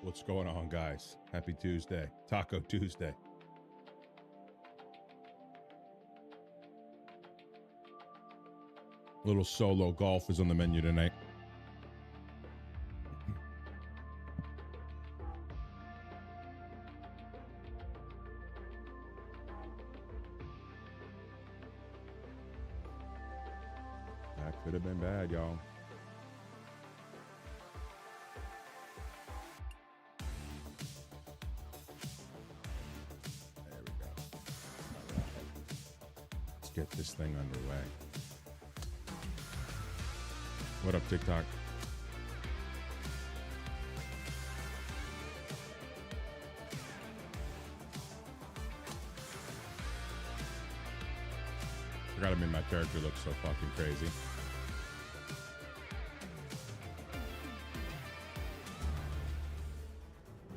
What's going on, guys? Happy Tuesday. Taco Tuesday. Little solo golf is on the menu tonight. That could have been bad, y'all. There we go. All right. Let's get this thing underway. What up, TikTok? Forgot to make my character look so fucking crazy.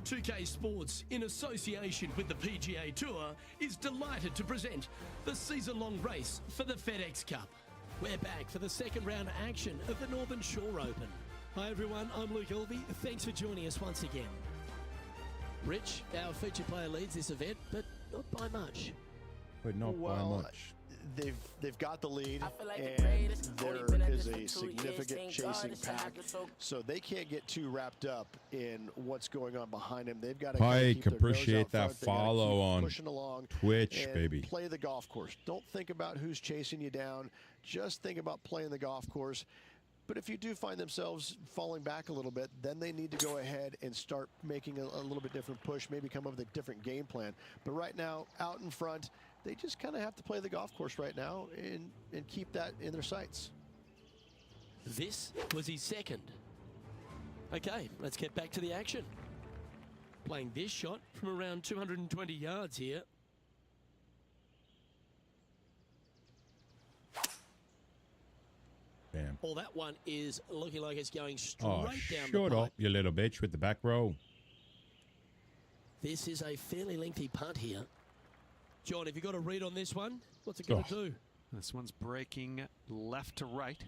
Thiccc Sports, in association with the PGA Tour, is delighted to present the season-long race for the FedEx Cup. We're back for the second round of action of the Northern Shore Open. Hi everyone, I'm Luke Elvey. Thanks for joining us once again. Rich, our feature player, leads this event, but not by much. But not by much. They've got the lead, and there is a significant chasing pack, so they can't get too wrapped up in what's going on behind them. They've got to Pike, appreciate that follow on Twitch, baby. Play the golf course. Don't think about who's chasing you down. Just think about playing the golf course. But if you do find themselves falling back a little bit, then they need to go ahead and start making a little bit different push, maybe come up with a different game plan. But right now, out in front, they just kind of have to play the golf course right now and keep that in their sights. This was his second. Okay, let's get back to the action. Playing this shot from around 220 yards here. Damn. Well, that one is looking like it's going straight down the shut pipe. up, you little bitch with the back row. This is a fairly lengthy putt here. John, have you got a read on this one? What's it going to do? This one's breaking left to right.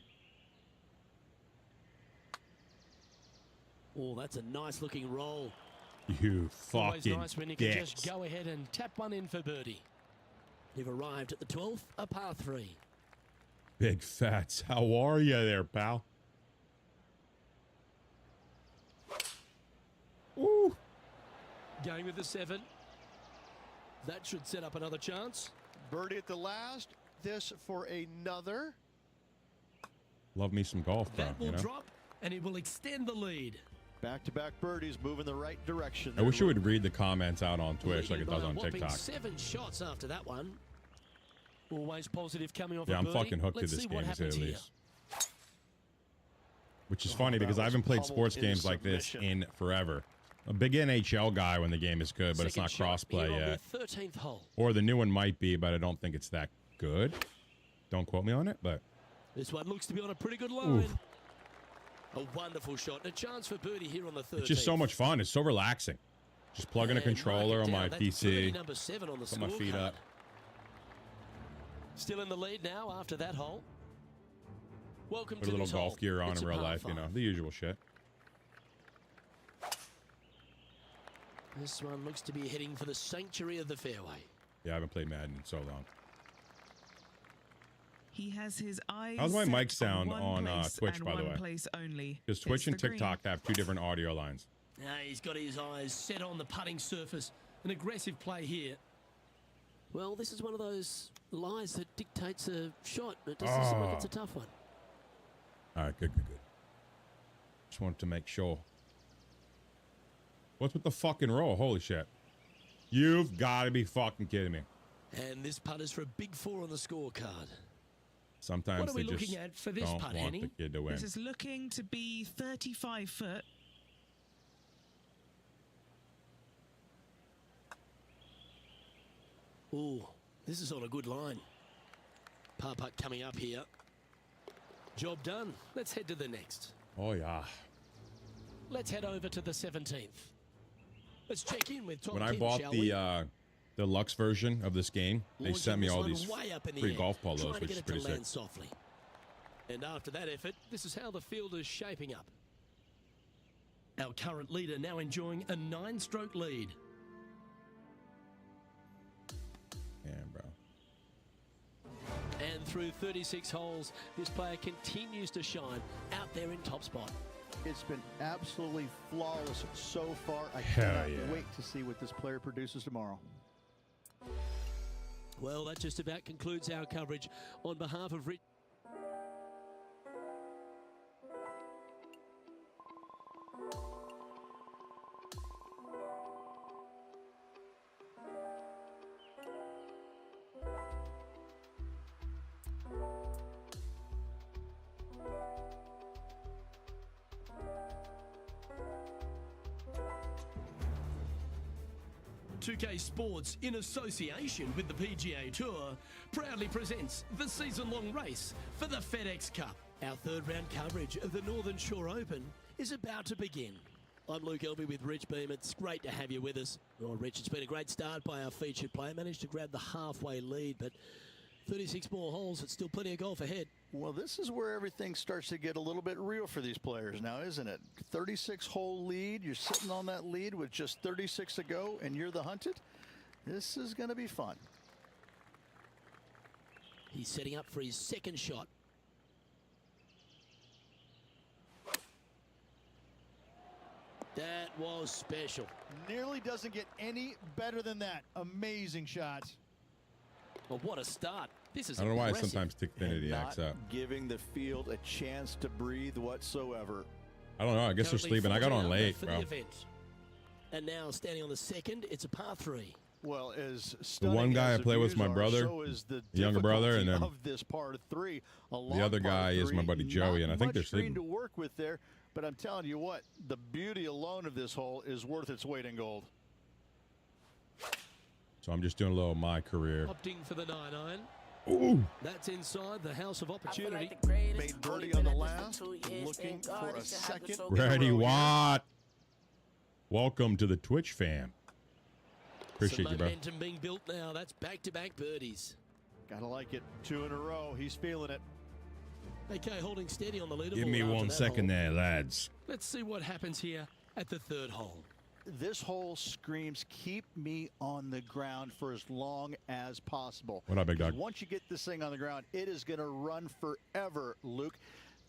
Oh, that's a nice looking roll. You Always fucking nice when you can dicks. just go ahead and tap one in for birdie. You've arrived at the 12th, a par 3. Big Fats, how are you there, pal? Ooh. Going with the 7. That should set up another chance. Birdie at the last. This for another. Love me some golf, bro. That will drop, and it will extend the lead. Back-to-back birdies, moving the right direction. I wish you would read the comments out on Twitch like it does on Leading by a TikTok. whopping 7 shots after that one. Always positive coming off Yeah, a I'm birdie. fucking hooked to Let's this see game, what to say happens the here. least. Which is funny because I haven't played sports pummeled games into like this submission. in forever. A big NHL guy when the game is good, but it's Second not shot cross-play here on yet. the 13th hole. Or the new one might be, but I don't think it's that good. Don't quote me on it, but... This one looks to be on a pretty good line. Oof. A wonderful shot and a chance for birdie here on the 13th. It's just so much fun. It's so relaxing. Just plug in a And controller mark it on my down. That's birdie PC. number 7 on the Put my feet scorecard. up. Still in the lead now after that hole. Welcome Put to a little this golf hole. gear on It's in a real par life, you know, 5. the usual shit. This one looks to be heading for the sanctuary of the fairway. Yeah, I haven't played Madden in so long. He has his eyes. How's my set mic sound one on place Twitch, and by the one way? place only. Because Twitch It's and the green. TikTok have 2 different audio lines. He's got his eyes set on the putting surface. An aggressive play here. Well, this is one of those lies that dictates a shot. It doesn't seem like it's a tough one. All right, good. Just wanted to make sure. What's with the fucking roll? Holy shit. You've got to be fucking kidding me. And this putt is for a big 4 on the scorecard. Sometimes What are we they looking just at for this don't putt, want Henny? the kid to win. This is looking to be 35 foot. Ooh, this is on a good line. Par putt coming up here. Job done. Let's head to the next. Oh, yeah. Let's head over to the 17th. Let's check in with Tom When I Kim, bought shall we? the deluxe version of this game, they Launching sent me this all one these way up in the free air, golf polos, trying to which get is it to pretty land sick. softly. And after that effort, this is how the field is shaping up. Our current leader now enjoying a 9-stroke lead. Yeah, bro. And through 36 holes, this player continues to shine out there in top spot. It's been absolutely flawless so far. I Hell cannot yeah. wait to see what this player produces tomorrow. Well, that just about concludes our coverage. On behalf of Rich. Thiccc Sports, in association with the PGA Tour, proudly presents the season-long race for the FedEx Cup. Our third-round coverage of the Northern Shore Open is about to begin. I'm Luke Elby with Rich Beam. It's great to have you with us. Well, Rich, it's been a great start by our featured player. Managed to grab the halfway lead, but 36 more holes, it's still plenty of golf ahead. Well, this is where everything starts to get a little bit real for these players now, isn't it? 36-hole lead. You're sitting on that lead with just 36 to go, and you're the hunted. This is going to be fun. He's setting up for his second shot. That was special. Nearly doesn't get any better than that. Amazing shot. Well, what a start. This is I don't know why impressive. sometimes Thiccc acts Not up. giving the field a chance to breathe whatsoever. I don't know. I guess they're Currently sleeping. I got 14 on under late, for bro. the event. And now standing on the second, it's a par 3. Well, as one guy as I play with is my views are, brother, so is the the younger brother, and difficulty then of this par 3. A the other long par guy is my 3, buddy Joey, and I think Not they're much green sleeping. to work with there, but I'm telling you what, the beauty alone of this hole is worth its weight in gold. So I'm just doing a little of my career. Opting for the 9-iron. Ooh. That's inside the house of opportunity. Made birdie on the last, looking for a second. Ready, Watt. Welcome to the Twitch fam. Some Appreciate you, bro. momentum being built now. That's back-to-back birdies. Gotta like it. 2 in a row. He's feeling it. Okay, holding steady on the leaderboard. Give me after 1 that second hole. there, lads. Let's see what happens here at the third hole. This hole screams, keep me on the ground for as long as possible. What up, big dog? Once you get this thing on the ground, it is going to run forever, Luke.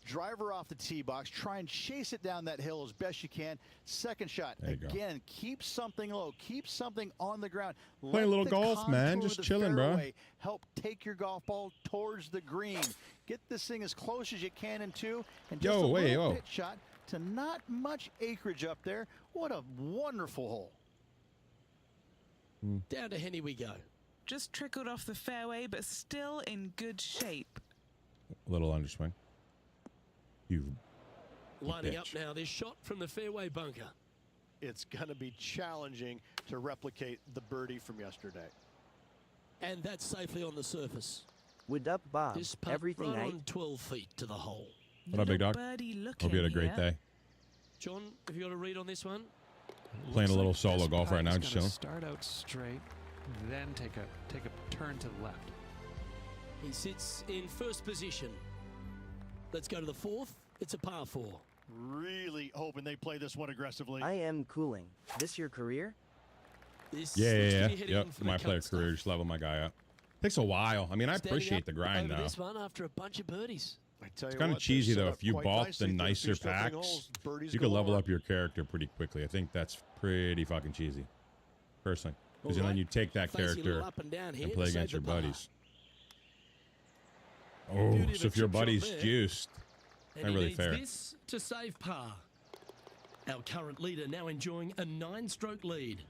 Driver off the tee box. Try and chase it down that hill as best you can. Second shot. There you go. Again, keep something low. Keep something on the ground. Playing a little the golf, man. contour Just of the chilling, bro. fairway help take your golf ball towards the green. Get this thing as close as you can in 2. And just Yo, a wait, little yo. pitch shot to not much acreage up there. What a wonderful hole. Down to Henny we go. Just trickled off the fairway, but still in good shape. A little underswing. You Lining up bitch. now, this shot from the fairway bunker. It's going to be challenging to replicate the birdie from yesterday. And that's safely on the surface. What up, Bob? This putt Everything right right? on 12 feet to the hole. What up, big Little dog? birdie looking Hope you had a great here. day. John, have you got a read on this one? Playing a Looks little like solo this golf right putt now, is just gonna chilling. Start out straight, then take a turn to the left. He sits in first position. Let's go to the fourth. It's a par 4. Really hoping they play this one aggressively. I am cooling. This your career? This Yeah, looks to yeah, be yeah. heading Yep. in for My the player cut career, stuff. just level my guy up. Takes a while. I mean, I Standing appreciate up the grind over now. this one after a bunch of birdies. I tell you It's kind of what, they're cheesy set though. up If you quite bought nicely. the If nicer you're still playing packs, holes, birdies you could go level along. up your character pretty quickly. I think that's pretty fucking cheesy, personally. Because All then right. you take that Facing a little character up and down here and to play save against the your par. buddies. Oh, Beauty of so a if your chip shot buddy's there. juiced, And not he really needs fair. this to save par. Our current leader now enjoying a 9-stroke lead.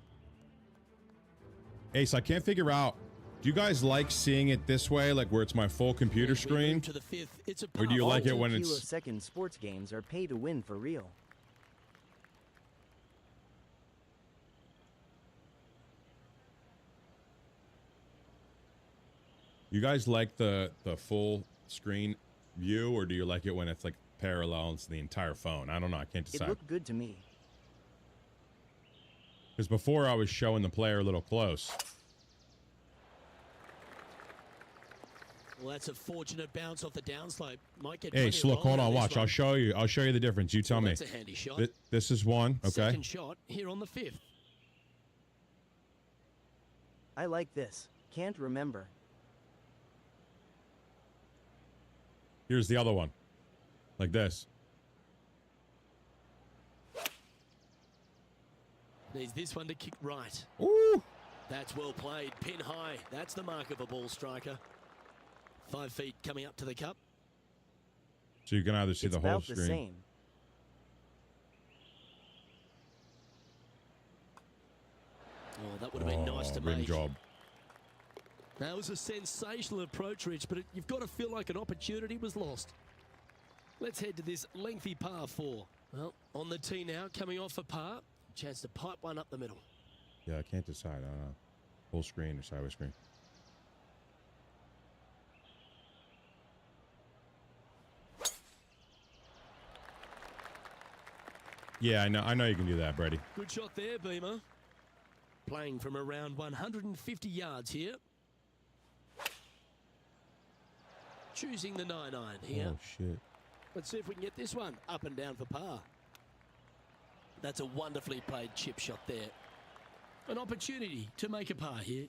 Ace, I can't figure out. Do you guys like seeing it this way, like where it's my full computer As we move screen? to the fifth, it's a Or do you par like it four. when All it's- kilosecond sports games are pay to win for real. You guys like the full screen view, or do you like it when it's like parallels the entire phone? I don't know. I can't It decide. looked good to me. Because before I was showing the player a little close. Well, that's a fortunate bounce off the downslope. Might get Hey, plenty of look, roll hold out on, of this watch. one. I'll show you the difference. You tell me. That's a handy shot. This is one, okay? Second shot here on the 5th. I like this. Can't remember. Here's the other one. Like this. Needs this one to kick right. Ooh! That's well played. Pin high. That's the mark of a ball striker. 5 feet coming up to the cup. So you can either see It's the whole about the screen. same. Oh, that would have been nice to rim make. job. That was a sensational approach, Rich, but you've got to feel like an opportunity was lost. Let's head to this lengthy par 4. Well, on the tee now, coming off a par. Chance to pipe one up the middle. Yeah, I can't decide. I don't know. Full screen or sideways screen. Yeah, I know you can do that, Brady. Good shot there, Beamer. Playing from around 150 yards here. Choosing the 9-iron here. Oh, shit. Let's see if we can get this one up and down for par. That's a wonderfully played chip shot there. An opportunity to make a par here.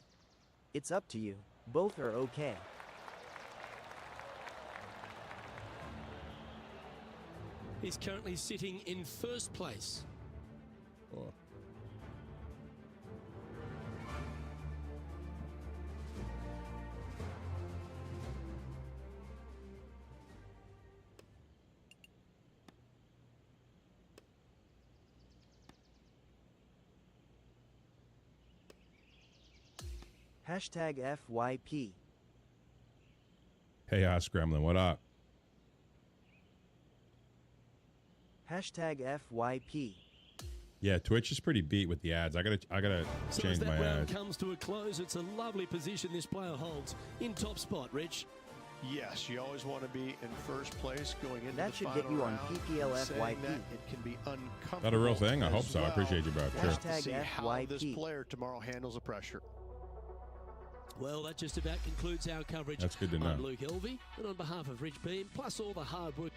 It's up to you. Both are okay. He's currently sitting in first place. Oh. Hashtag FYP. Hey, Gremlin, what up? Hashtag FYP. Yeah, Twitch is pretty beat with the ads. I gotta So change as that my round ads. comes to a close, it's a lovely position this player holds in top spot, Rich. Yes, you always want to be in first place going into That the should final get you on round. PPLFYP. Saying that, it can be uncomfortable. That a real thing? I as hope so. I well. appreciate you, bro. We'll Sure. have to see Hashtag how this FYP. player tomorrow handles the pressure. Well, that just about concludes our coverage. That's good to know. I'm Luke Elvey, and on behalf of Rich Beam, plus all the hard work.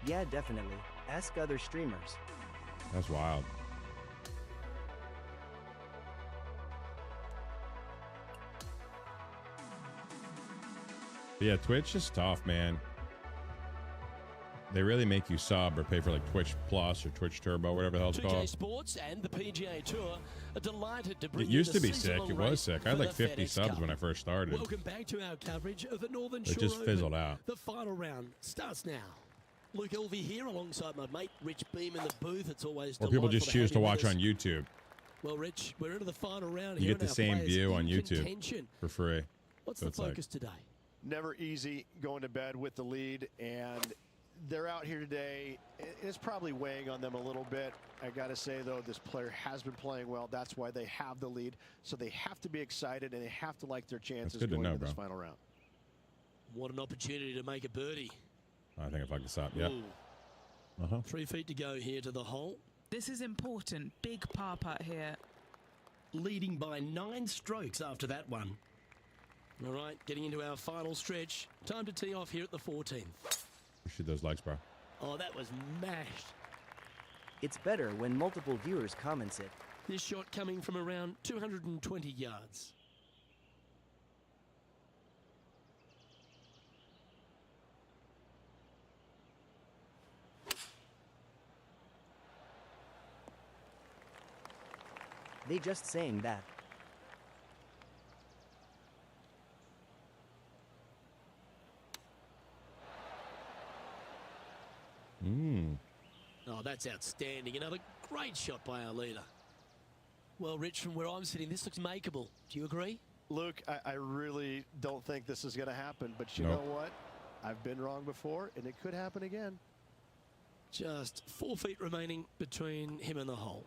Yeah, definitely. Ask other streamers. That's wild. But yeah, Twitch is tough, man. They really make you sub or pay for like Twitch Plus or Twitch Turbo, whatever the hell it's 2K called. Sports and the PGA Tour are delighted to bring It you used the to be sick. season-long It was race sick. I for had like the 50 FedEx subs Cup. when I first started. Welcome back to our coverage of the Northern It Shore just Open. fizzled out. The final round starts now. Luke Elvey here alongside my mate Rich Beam in the booth. It's always Or people delightful just choose have to you with watch us. on YouTube Well, Rich, we're into the final round You here. get the and our same players view in on YouTube. contention. for free. What's So the it's like- focus today? Never easy going to bed with the lead, and they're out here today. It's probably weighing on them a little bit. I got to say, though, this player has been playing well. That's why they have the lead. So they have to be excited, and they have to like their chances good to going know, into this bro. final round. What an opportunity to make a birdie. I think I fucked this up. Yeah. Ooh, Uh-huh. 3 feet to go here to the hole. This is important. Big par putt here. Leading by 9 strokes after that one. All right, getting into our final stretch. Time to tee off here at the 14th. Shoot those likes, bro. Oh, that was mashed. It's better when multiple viewers comments it. This shot coming from around 220 yards. They just saying that. Oh, that's outstanding. Another great shot by our leader. Well, Rich, from where I'm sitting, this looks makeable. Do you agree? Luke, I really don't think this is going to happen, but you Nope. know what? I've been wrong before, and it could happen again. Just 4 feet remaining between him and the hole.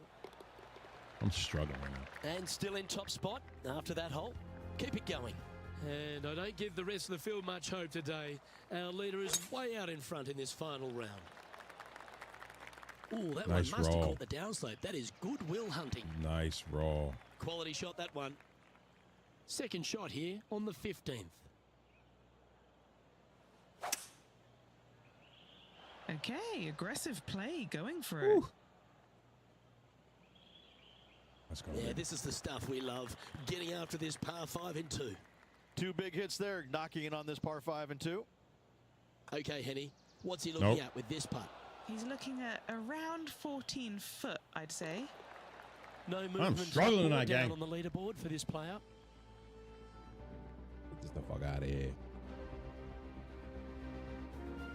I'm struggling right now. And still in top spot after that hole. Keep it going. And I don't give the rest of the field much hope today. Our leader is way out in front in this final round. Ooh, that Nice one must have roll. caught the downslope. That is goodwill hunting. Nice roll. Quality shot, that one. Second shot here on the 15th. Okay, aggressive play, going for it. Let's go. Yeah, this is the stuff we love. Getting after this par 5 and 2. 2 big hits there, knocking in on this par 5 and 2. Okay, Henny, what's he looking Nope. at with this putt? He's looking at around 14 foot, I'd say. No movement struggling up or tonight, down gang. on the leaderboard for this player. Get this the fuck out of here.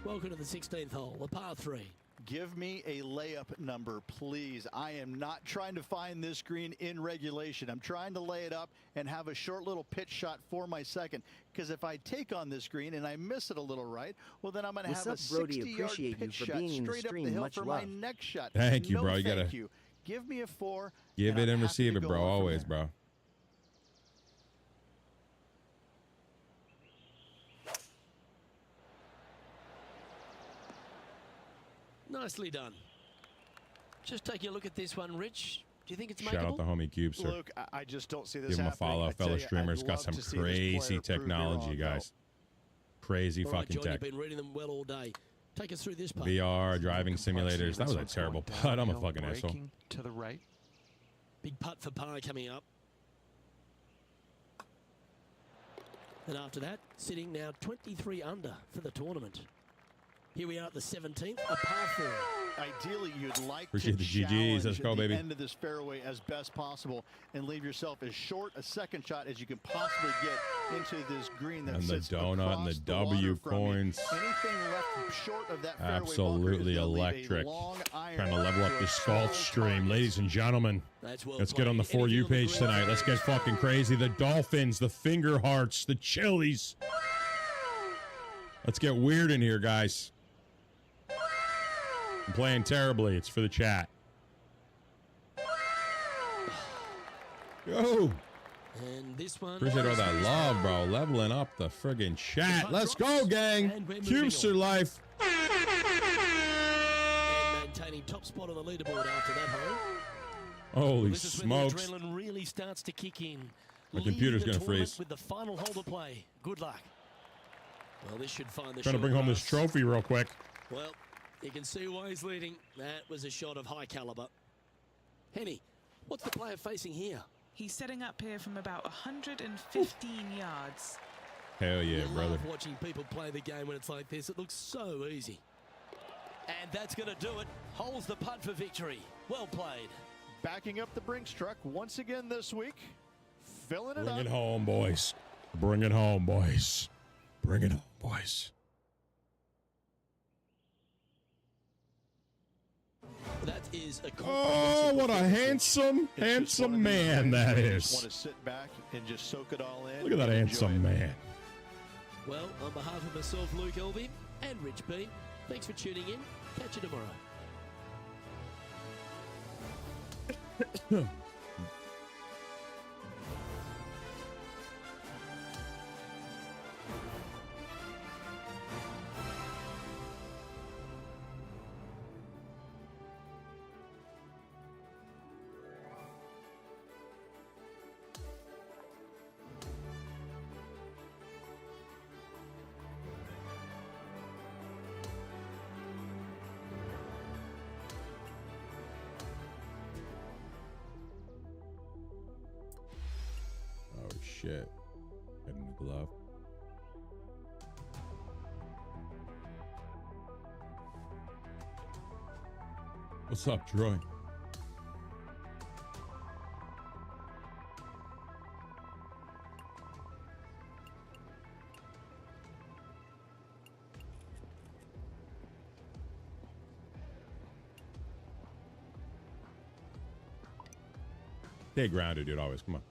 Welcome to the 16th hole, the par 3. Give me a layup number, please. I am not trying to find this green in regulation. I'm trying to lay it up and have a short little pitch shot for my second. Because if I take on this green and I miss it a little right, well, then I'm going to What's have up, a Brody? 60-yard Appreciate you pitch for shot being in the straight up stream. the hill Much for love. my next shot. Thank you, No, bro. You thank gotta you. Give me a 4. give it I'm and happy receive to it, go bro. on from Always, there. bro. Nicely done. Just taking a look at this one, Rich. Do you think it's Shout out makeable? the homie Cube, sir. Luke, I just don't see this Give him a happening. follow, I tell fellow you, streamers. I'd Got love some to see this crazy player prove me technology, wrong, guys. Crazy All right, fucking John, tech. you've been reading them well all day. Take us through this part. VR, driving simulators. That was a This one's terrible going putt. I'm a downhill, fucking asshole. braking to the right. Big putt for par coming up. And after that, sitting now 23 under for the tournament. Here we are at the 17th, a par 4. Ideally, you'd like Appreciate to the GGs. challenge Let's go, the baby. end of this fairway as best possible and leave yourself as short a second shot as you can possibly get into this green that And the sits donut and the across W water from you. coins. Anything left short of that fairway bunker is Absolutely gonna leave a electric. long iron Trying to level up to this a golf small stream. target. Ladies and gentlemen, That's well let's get on the played. For You Anything on the page green? tonight. Let's get fucking crazy. The Dolphins, the Finger Hearts, the Chilies. Let's get weird in here, guys. I'm playing terribly. It's for the chat. Go. And this one. Appreciate all that love, bro. Leveling up the friggin' chat. Let's go, gang. And we're moving Cubes on. are life. And maintaining top spot on the leaderboard after that hole. Holy This is when the smokes. adrenaline really starts to kick in. My Leading computer's the gonna tournament freeze. with the final hole to play. Good luck. Well, this should find the Trying to short bring home this grass. trophy real quick. Well, you can see why he's leading. That was a shot of high caliber. Henny, what's the player facing here? He's setting up here from about 115 yards. Hell yeah, You brother. love watching people play the game when it's like this. It looks so easy. And that's going to do it. Holds the putt for victory. Well played. Backing up the Brinks truck once again this week. Filling it Bring up. it home, boys. Bring it home, boys. Bring it home, boys. That is a Oh, what a handsome, It's just one of handsome these man things that where you just is. want to sit back and just soak it all in. Look at that and enjoy handsome it. man. Well, on behalf of myself, Luke Elvey, and Rich B, thanks for tuning in. Catch you tomorrow. Oh shit. Got a new glove. What's up, Troy? Stay grounded, dude, always. Come on.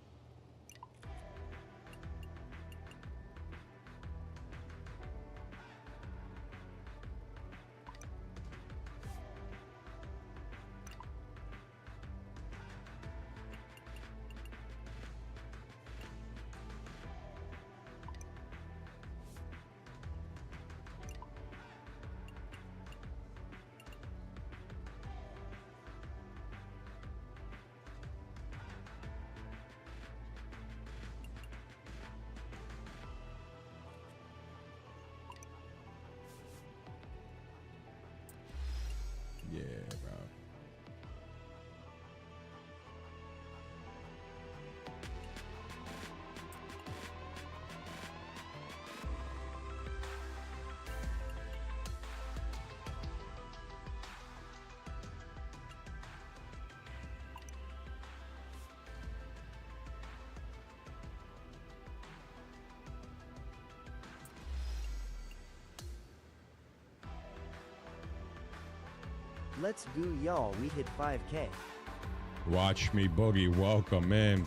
Let's go, y'all. We hit 5K. Watch me boogie. Welcome in.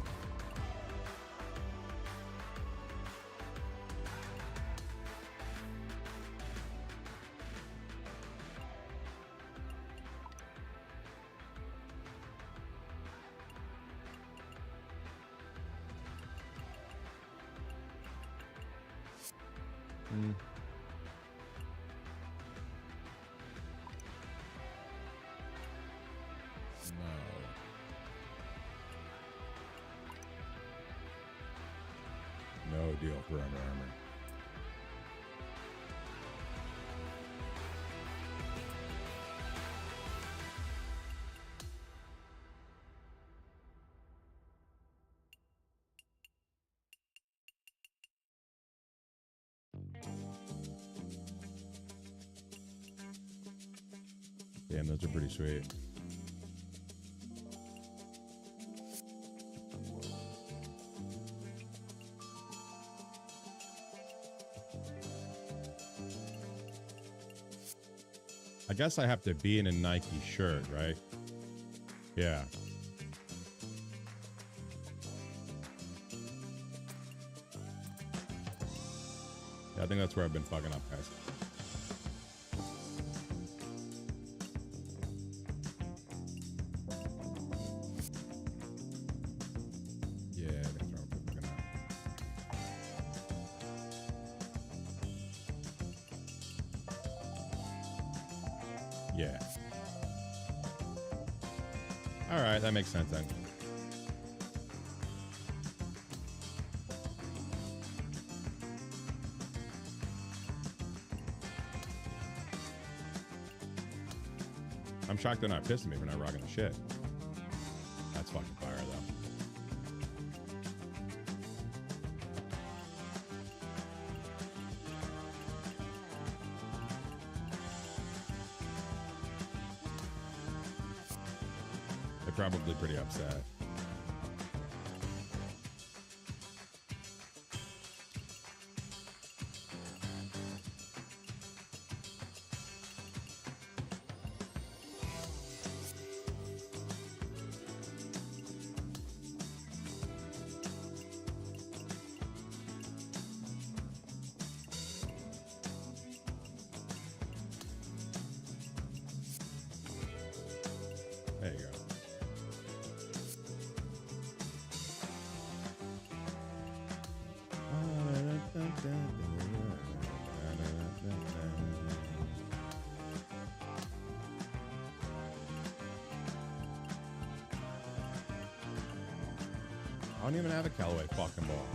No deal for Under Armour. Damn, those are pretty sweet. I guess I have to be in a Nike shirt, right? Yeah. Yeah, I think that's where I've been fucking up, guys. Yeah, that's where I'm fucking up. Yeah. All right, that makes sense then. I'm shocked they're not pissing me for not rocking the shit. That's fucking fire, though. They're probably pretty upset. There you go. I don't even have a Callaway fucking ball.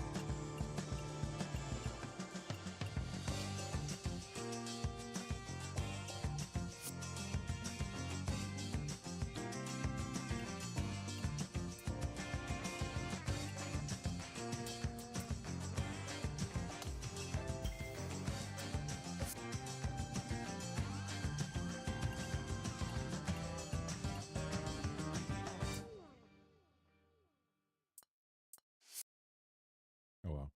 Oh well.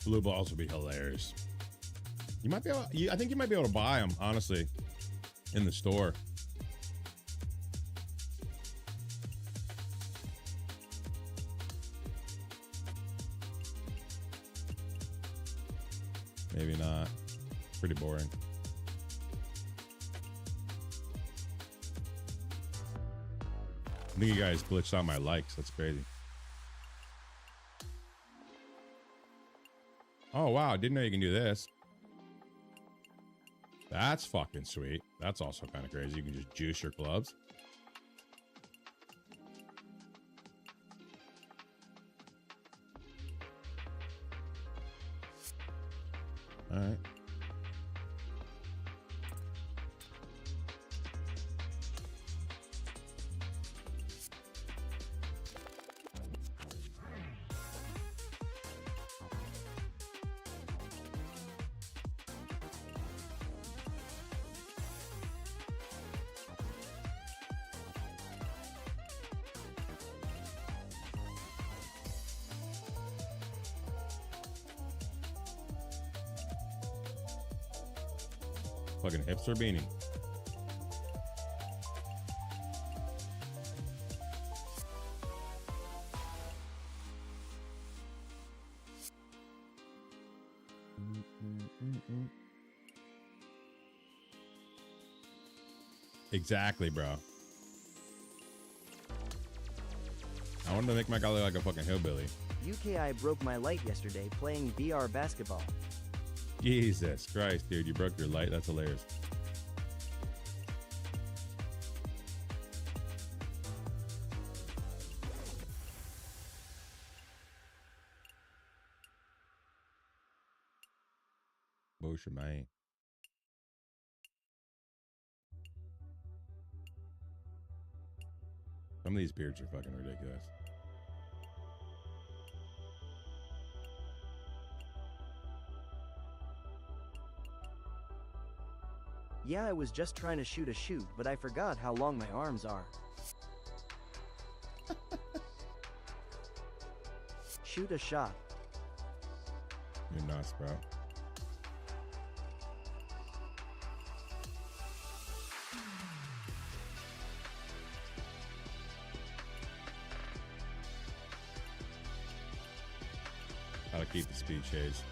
Blue balls would be hilarious. You might be able. I think you might be able to buy them, honestly, in the store. Maybe not. Pretty boring. I think you guys glitched out my likes. That's crazy. Oh, wow. Didn't know you can do this. That's fucking sweet. That's also kind of crazy. You can just juice your gloves. All right. Fucking hipster beanie. Exactly, bro. I wanted to make my guy look like a fucking hillbilly. UKI broke my light yesterday playing VR basketball. Jesus Christ, dude. You broke your light? That's hilarious. Bullshit, man. Some of these beards are fucking ridiculous. Yeah, I was just trying to shoot a shoot, but I forgot how long my arms are. Shoot a shot. You're nuts, bro. Gotta keep the speed shades.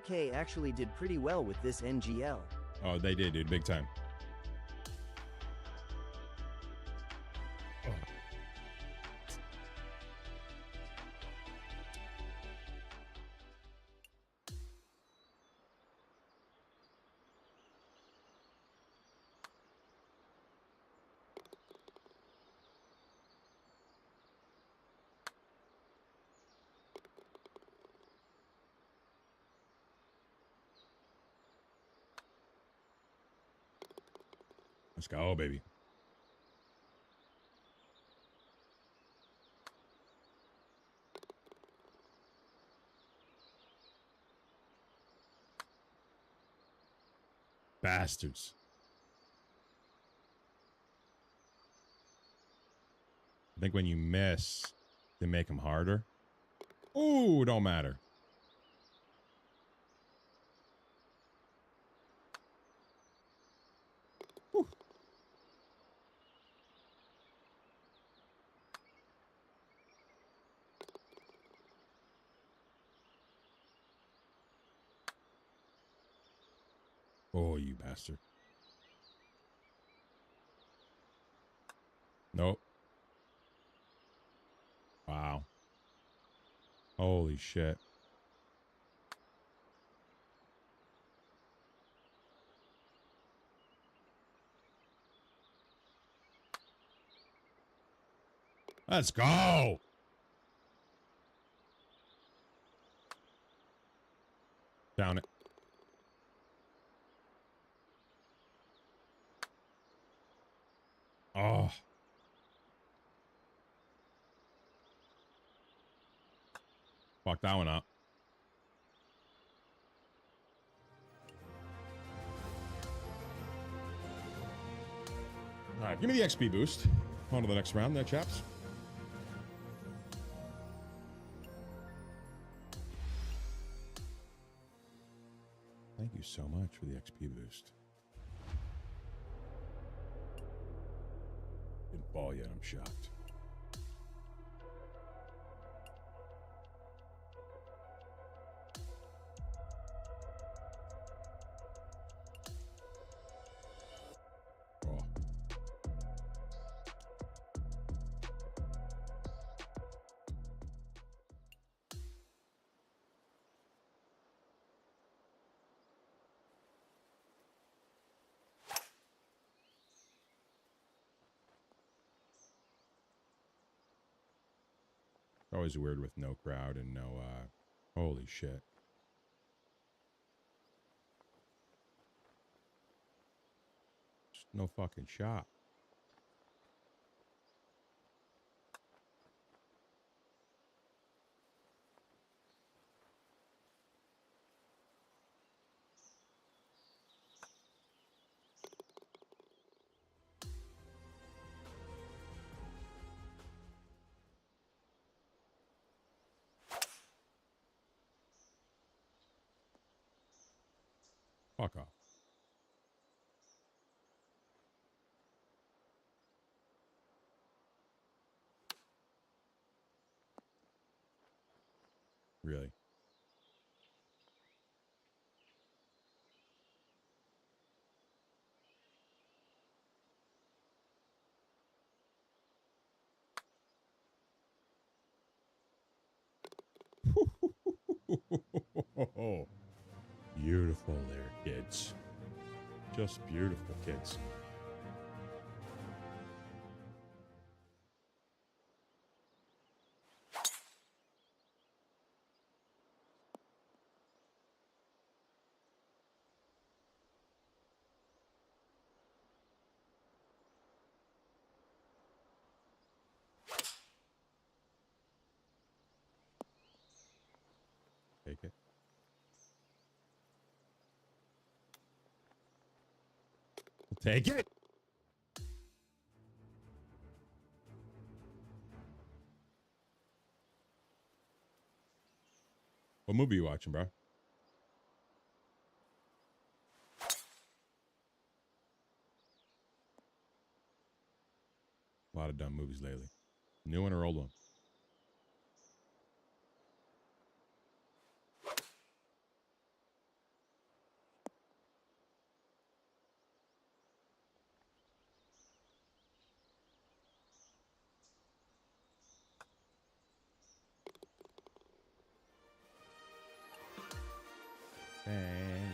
Thiccc actually did pretty well with this NGL. Oh, they did, dude. Big time. Let's go, baby. Bastards. I think when you miss, they make them harder. Ooh, don't matter. Whew. Oh, you bastard. Nope. Wow. Holy shit. Let's go. Down it. Oh. Fuck that one up. All right, give me the XP boost. On to the next round there, chaps. Thank you so much for the XP boost. Didn't fall yet, I'm shocked. Oh. Always weird with no crowd and no, holy shit. Just no fucking shot. Fuck off. Really? Beautiful there, kids. Just beautiful, kids. Take it. Take it. What movie you watching, bro? A lot of dumb movies lately. New one or old one? Dang.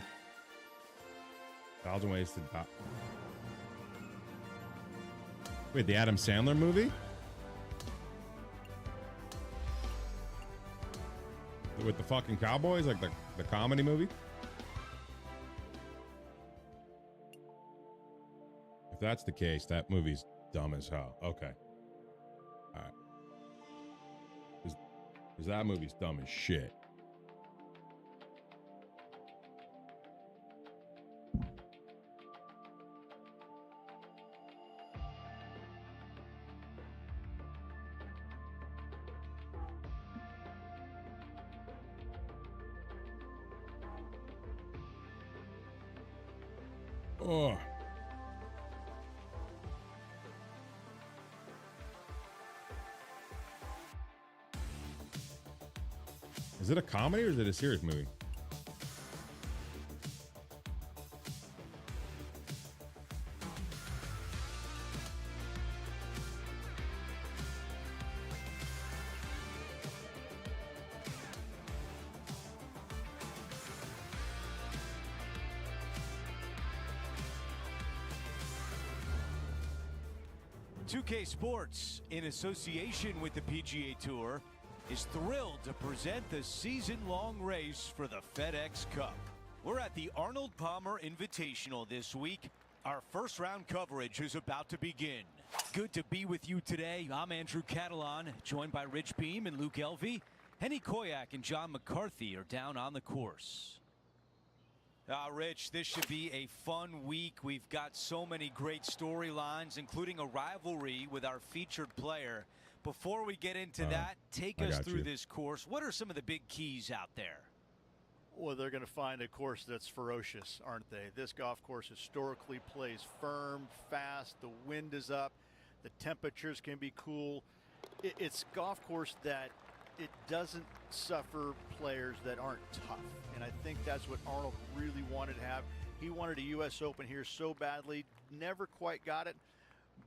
1,000 Ways to Die. Wait, the Adam Sandler movie? With the fucking cowboys? Like the comedy movie? If that's the case, that movie's dumb as hell. Okay. Alright. Because that movie's dumb as shit. Oh. Is it a comedy or is it a serious movie? Thiccc Sports, in association with the PGA Tour, is thrilled to present the season-long race for the FedEx Cup. We're at the Arnold Palmer Invitational this week. Our first round coverage is about to begin. Good to be with you today. I'm Andrew Catalan, joined by Rich Beam and Luke Elvey. Henny Koyak and John McCarthy are down on the course. Rich, this should be a fun week. We've got so many great storylines, including a rivalry with our featured player. Before we get into that, take us through this course. What are some of the big keys out there? Well, they're going to find a course that's ferocious, aren't they? This golf course historically plays firm, fast. The wind is up. The temperatures can be cool. It's a golf course that it doesn't suffer players that aren't tough. And I think that's what Arnold really wanted to have. He wanted a U.S. Open here so badly, never quite got it.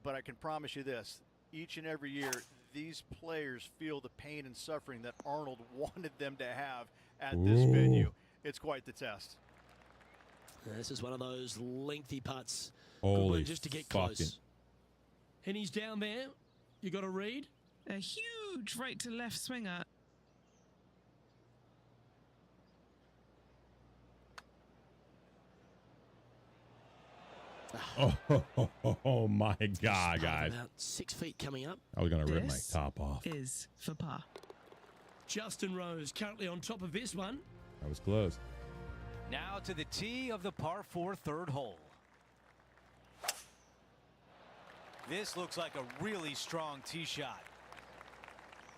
But I can promise you this, each and every year, these players feel the pain and suffering that Arnold wanted them to have at this venue. It's quite the test. This is one of those lengthy putts. Holy just to get fucking close. And he's down there. You got to read. A huge right to left swinger. Oh my God, guys. About 6 feet coming up. I was going to rip my This top off. is for par. Justin Rose currently on top of this one. That was close. Now to the tee of the par 4 third hole. This looks like a really strong tee shot.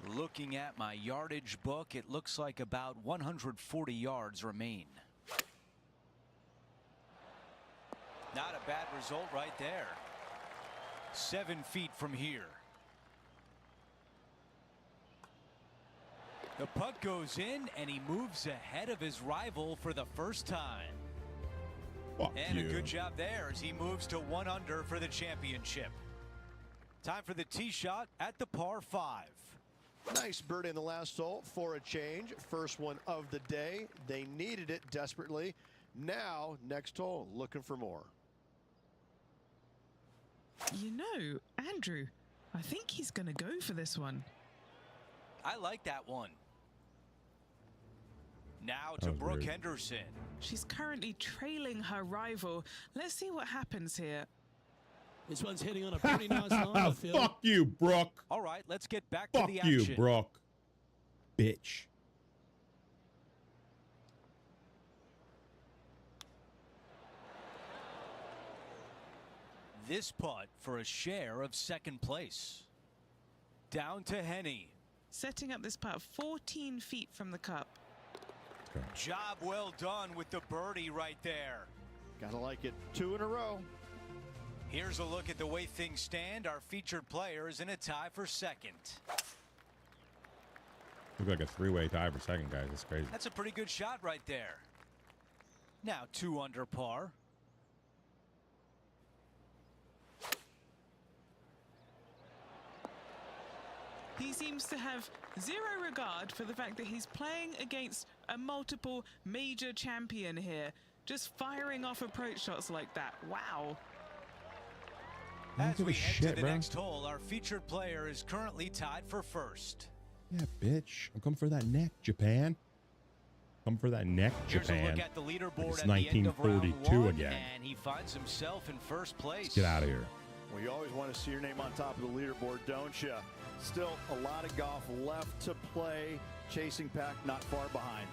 Looking at my yardage book, it looks like about 140 yards remain. Not a bad result right there. 7 feet from here. The putt goes in, and he moves ahead of his rival for the first time. Fuck And you. a good job there as he moves to 1 under for the championship. Time for the tee shot at the par 5. Nice birdie in the last hole for a change. First one of the day. They needed it desperately. Now, next hole, looking for more. You know, Andrew, I think he's going to go for this one. I like that one. Now That to was Brooke weird. Henderson. She's currently trailing her rival. Let's see what happens here. This one's heading on a pretty nice line, I feel. Fuck you, Brooke. All right, let's get back to Fuck the you, action. Brooke. Bitch. This putt for a share of 2nd place. Down to Henny. Setting up this putt 14 feet from the cup. Job well done with the birdie right there. Gotta like it. 2 in a row. Here's a look at the way things stand. Our featured player is in a tie for 2nd. Looks like a 3-way tie for second, guys. That's crazy. That's a pretty good shot right there. Now 2 under par. He seems to have zero regard for the fact that he's playing against a multiple major champion here. Just firing off approach shots like that. Wow. As give a we head shit, to the bro. next hole, our featured player is currently tied for 1st. Yeah, bitch. I'm coming for that neck, Japan. Come for that neck, Here's a Japan. look at the leaderboard It's at the end of round 1942 1, again. and he finds himself in 1st place. Let's get out of here. Well, you always want to see your name on top of the leaderboard, don't you? Still a lot of golf left to play. Chasing pack not far behind.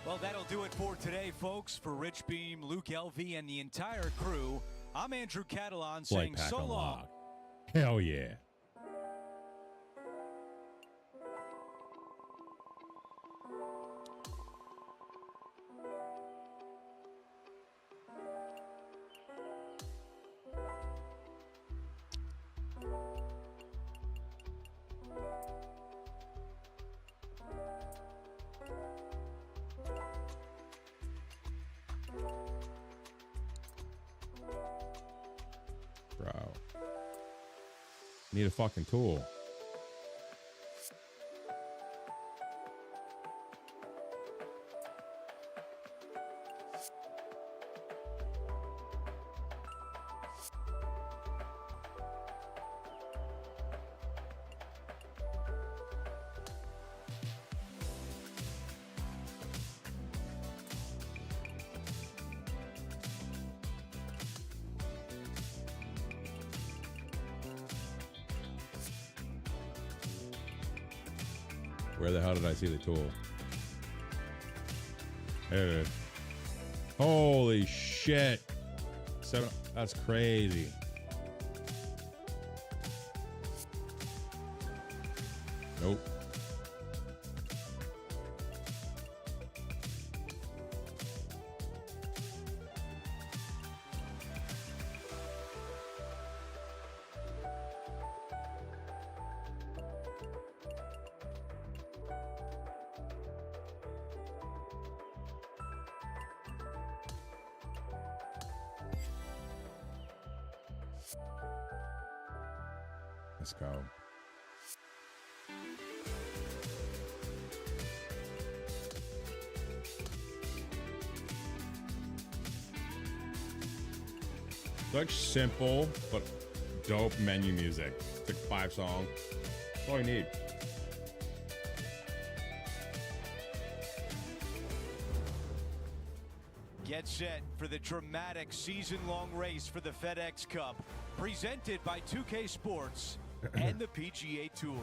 Well, that'll do it for today, folks. For Rich Beam, Luke LV, and the entire crew, I'm Andrew Catalan Flight saying pack so long. unlocked. Hell yeah. Bro. Need a fucking tool. Where the hell did I see the tool? There it is. Holy shit. That's crazy. Nope. Let's go. Such simple but dope menu music. It's like 5 songs. That's all you need. Get set for the dramatic season-long race for the FedEx Cup, presented by Thiccc Sports and the PGA Tour.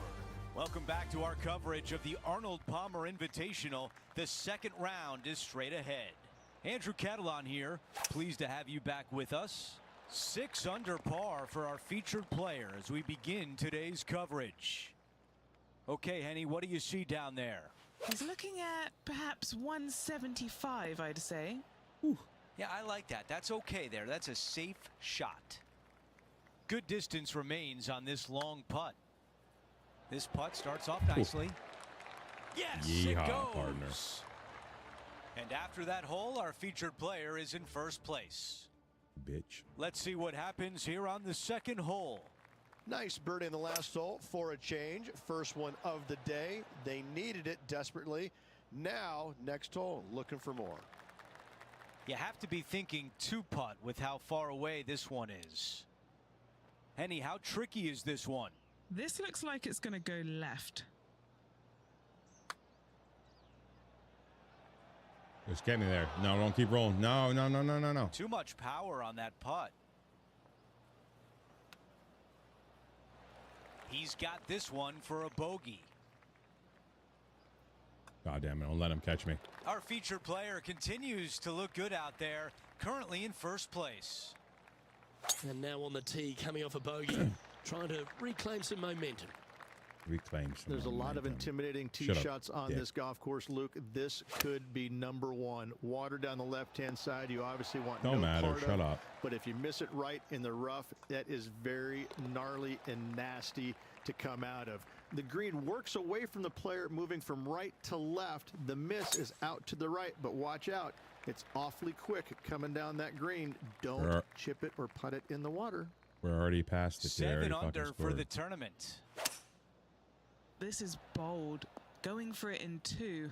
Welcome back to our coverage of the Arnold Palmer Invitational. The 2nd round is straight ahead. Andrew Catalan here, pleased to have you back with us. 6 under par for our featured player as we begin today's coverage. Okay, Henny, what do you see down there? He's looking at perhaps 175, I'd say. Yeah, I like that. That's okay there. That's a safe shot. Good distance remains on this long putt. This putt starts off nicely. Yes, it Yeehaw, goes. partner. And after that hole, our featured player is in first place. Bitch. Let's see what happens here on the second hole. Nice birdie in the last hole for a change. First one of the day. They needed it desperately. Now, next hole, looking for more. You have to be thinking two-putt with how far away this one is. Henny, how tricky is this one? This looks like it's going to go left. Just get me there. No, don't keep rolling. No, no, no, no, no, no. Too much power on that putt. He's got this one for a bogey. God damn it. Don't let him catch me. Our featured player continues to look good out there, currently in first place. And now on the tee, coming off a bogey, trying to reclaim some momentum. Reclaim some There's a lot of momentum. intimidating tee Shut up, shots on dick. this golf course, Luke. This could be number one. Water down the left-hand side, you obviously want Don't no matter. part Shut of. up. But if you miss it right in the rough, that is very gnarly and nasty to come out of. The green works away from the player, moving from right to left. The miss is out to the right, but watch out. It's awfully quick coming down that green. Don't chip it or putt it in the water. We're already past it. 7 under for the tournament. This is bold. Going for it in two.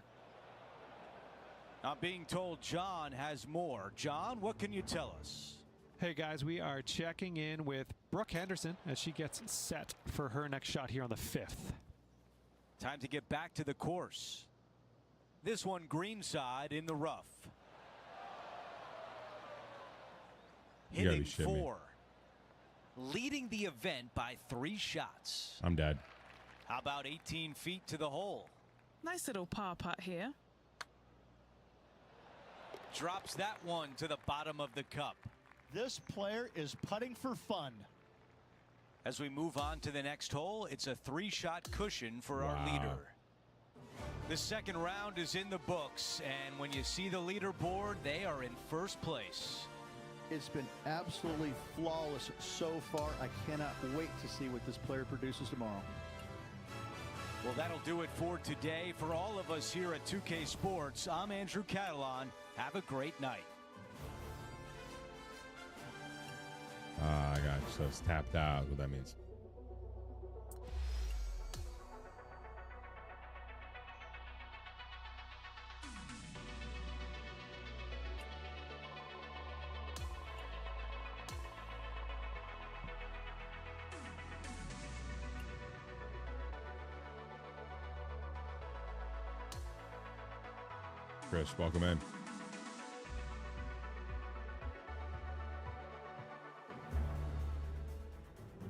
I'm being told John has more. John, what can you tell us? Hey guys, we are checking in with Brooke Henderson as she gets set for her next shot here on the 5th. Time to get back to the course. This one greenside in the rough. You gotta Hitting be shitting me. 4. Leading the event by 3 shots. I'm dead. How about 18 feet to the hole? Nice little par putt here. Drops that one to the bottom of the cup. This player is putting for fun. As we move on to the next hole, it's a 3-shot cushion for our leader. The second round is in the books, and when you see the leaderboard, they are in first place. It's been absolutely flawless so far. I cannot wait to see what this player produces tomorrow. Well, that'll do it for today. For all of us here at 2K Sports, I'm Andrew Catalan. Have a great night. I got so it's tapped out. What that means. Chris, welcome in.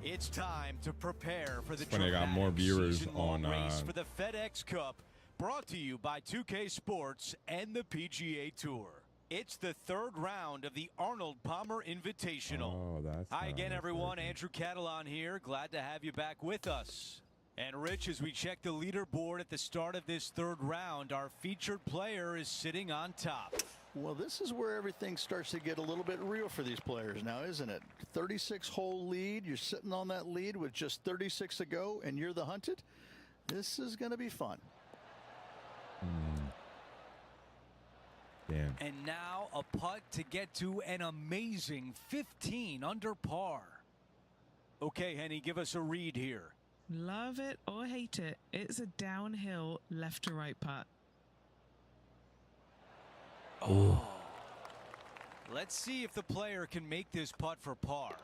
It's time to prepare for the Funny, I got more viewers season-long on race for the FedEx Cup, brought to you by 2K Sports and the PGA Tour. It's the third round of the Arnold Palmer Invitational. Oh, that's Hi again, nice. everyone. Andrew Catalan here. Glad to have you back with us. And Rich, as we check the leaderboard at the start of this third round, our featured player is sitting on top. Well, this is where everything starts to get a little bit real for these players now, isn't it? 36-hole lead. You're sitting on that lead with just 36 to go, and you're the hunted. This is going to be fun. Damn. And now a putt to get to an amazing 15 under par. Okay, Henny, give us a read here. Love it or hate it, it's a downhill left to right putt. Oh. Let's see if the player can make this putt for par.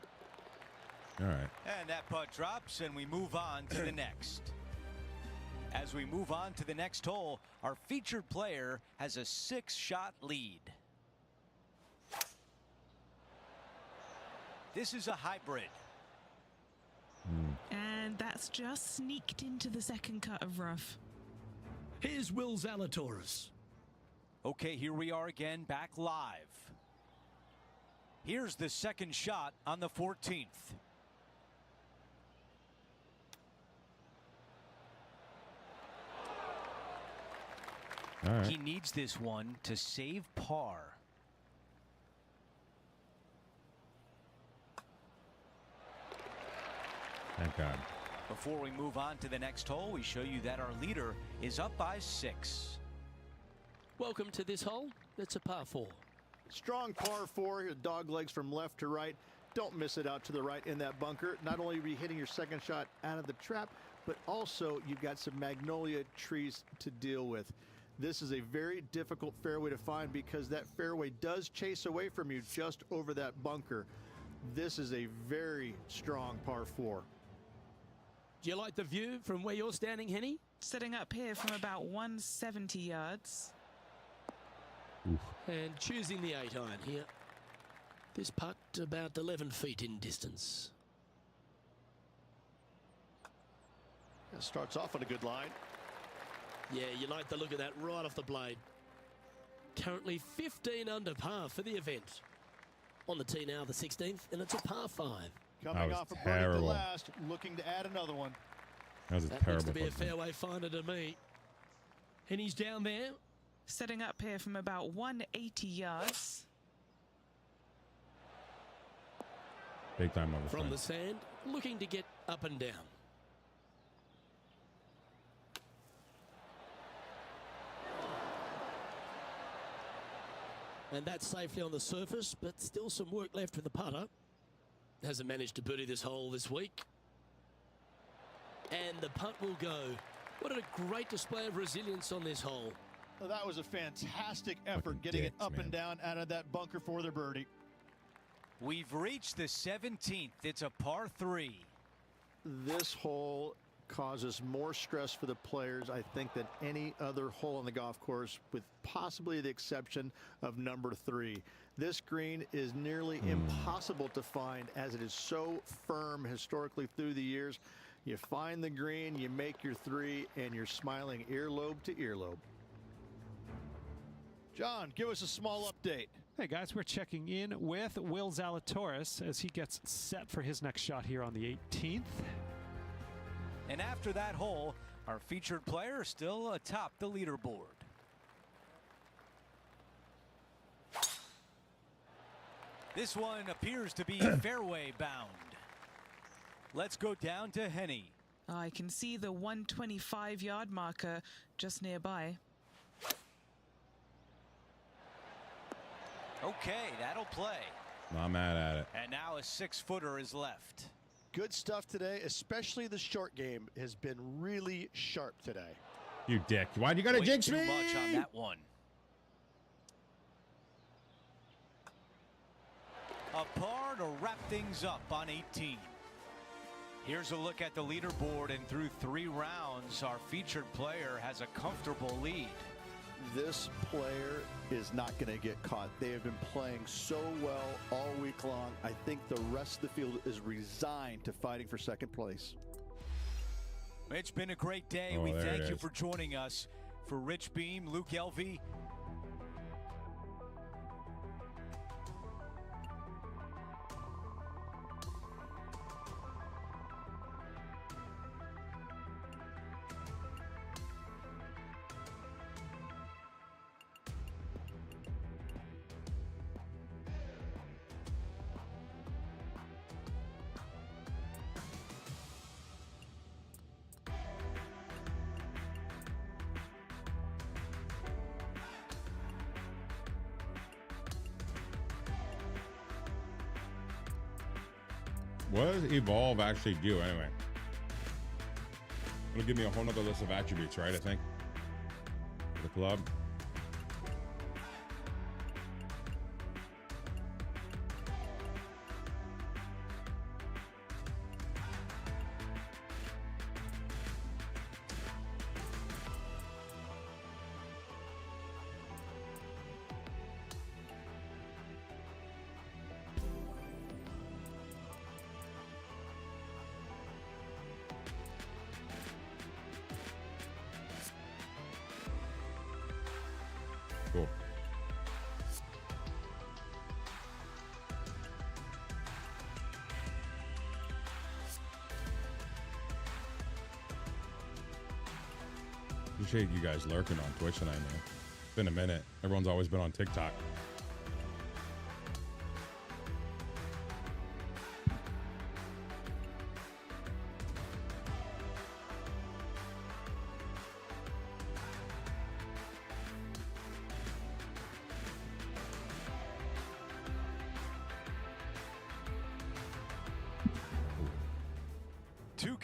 All right. And that putt drops, and we move on to the next. As we move on to the next hole, our featured player has a 6-shot lead. This is a hybrid. And that's just sneaked into the second cut of rough. Here's Will Zalatoris. Okay, here we are again, back live. Here's the second shot on the 14th. All right. He needs this one to save par. Thank God. Before we move on to the next hole, we show you that our leader is up by 6. Welcome to this hole. It's a par 4. Strong par 4, your dog legs from left to right. Don't miss it out to the right in that bunker. Not only are you hitting your second shot out of the trap, but also you've got some magnolia trees to deal with. This is a very difficult fairway to find because that fairway does chase away from you just over that bunker. This is a very strong par 4. Do you like the view from where you're standing, Henny? Setting up here from about 170 yards. Oof. And choosing the 8-iron here. This putt about 11 feet in distance. It starts off on a good line. Yeah, you like the look of that right off the blade. Currently 15 under par for the event. On the tee now, the 16th, and it's a par 5. Coming off a birdie to terrible. last, looking to add another one. That was a That looks terrible to be a putt. fairway finder to me. And he's down there. Setting up here from about 180 yards. Big time overswing. From the sand, looking to get up and down. And that's safely on the surface, but still some work left with the putter. Hasn't managed to birdie this hole this week. And the putt will go. What a great display of resilience on this hole. Well, that was a fantastic effort Fucking getting it dicks, up man. and down out of that bunker for the birdie. We've reached the 17th. It's a par 3. This hole causes more stress for the players, I think, than any other hole on the golf course, with possibly the exception of number 3. This green is nearly impossible to find as it is so firm historically through the years. You find the green, you make your 3, and you're smiling earlobe to earlobe. John, give us a small update. Hey guys, we're checking in with Will Zalatoris as he gets set for his next shot here on the 18th. And after that hole, our featured player is still atop the leaderboard. This one appears to be fairway bound. Let's go down to Henny. I can see the 125-yard marker just nearby. Okay, that'll play. Not mad at it. And now a 6-footer is left. Good stuff today, especially the short game has been really sharp today. You dick. Why'd you gotta Way jinx too me? much on that one. A par to wrap things up on 18. Here's a look at the leaderboard, and through 3 rounds, our featured player has a comfortable lead. This player is not going to get caught. They have been playing so well all week long. I think the rest of the field is resigned to fighting for second place. It's been a great day. Oh, We there thank it you is. for joining us. For Rich Beam, Luke Elvey, What does evolve actually do anyway? It'll give me a whole nother list of attributes, right? I think. For the club. Cool. Appreciate you guys lurking on Twitch tonight, man. It's been a minute. Everyone's always been on TikTok.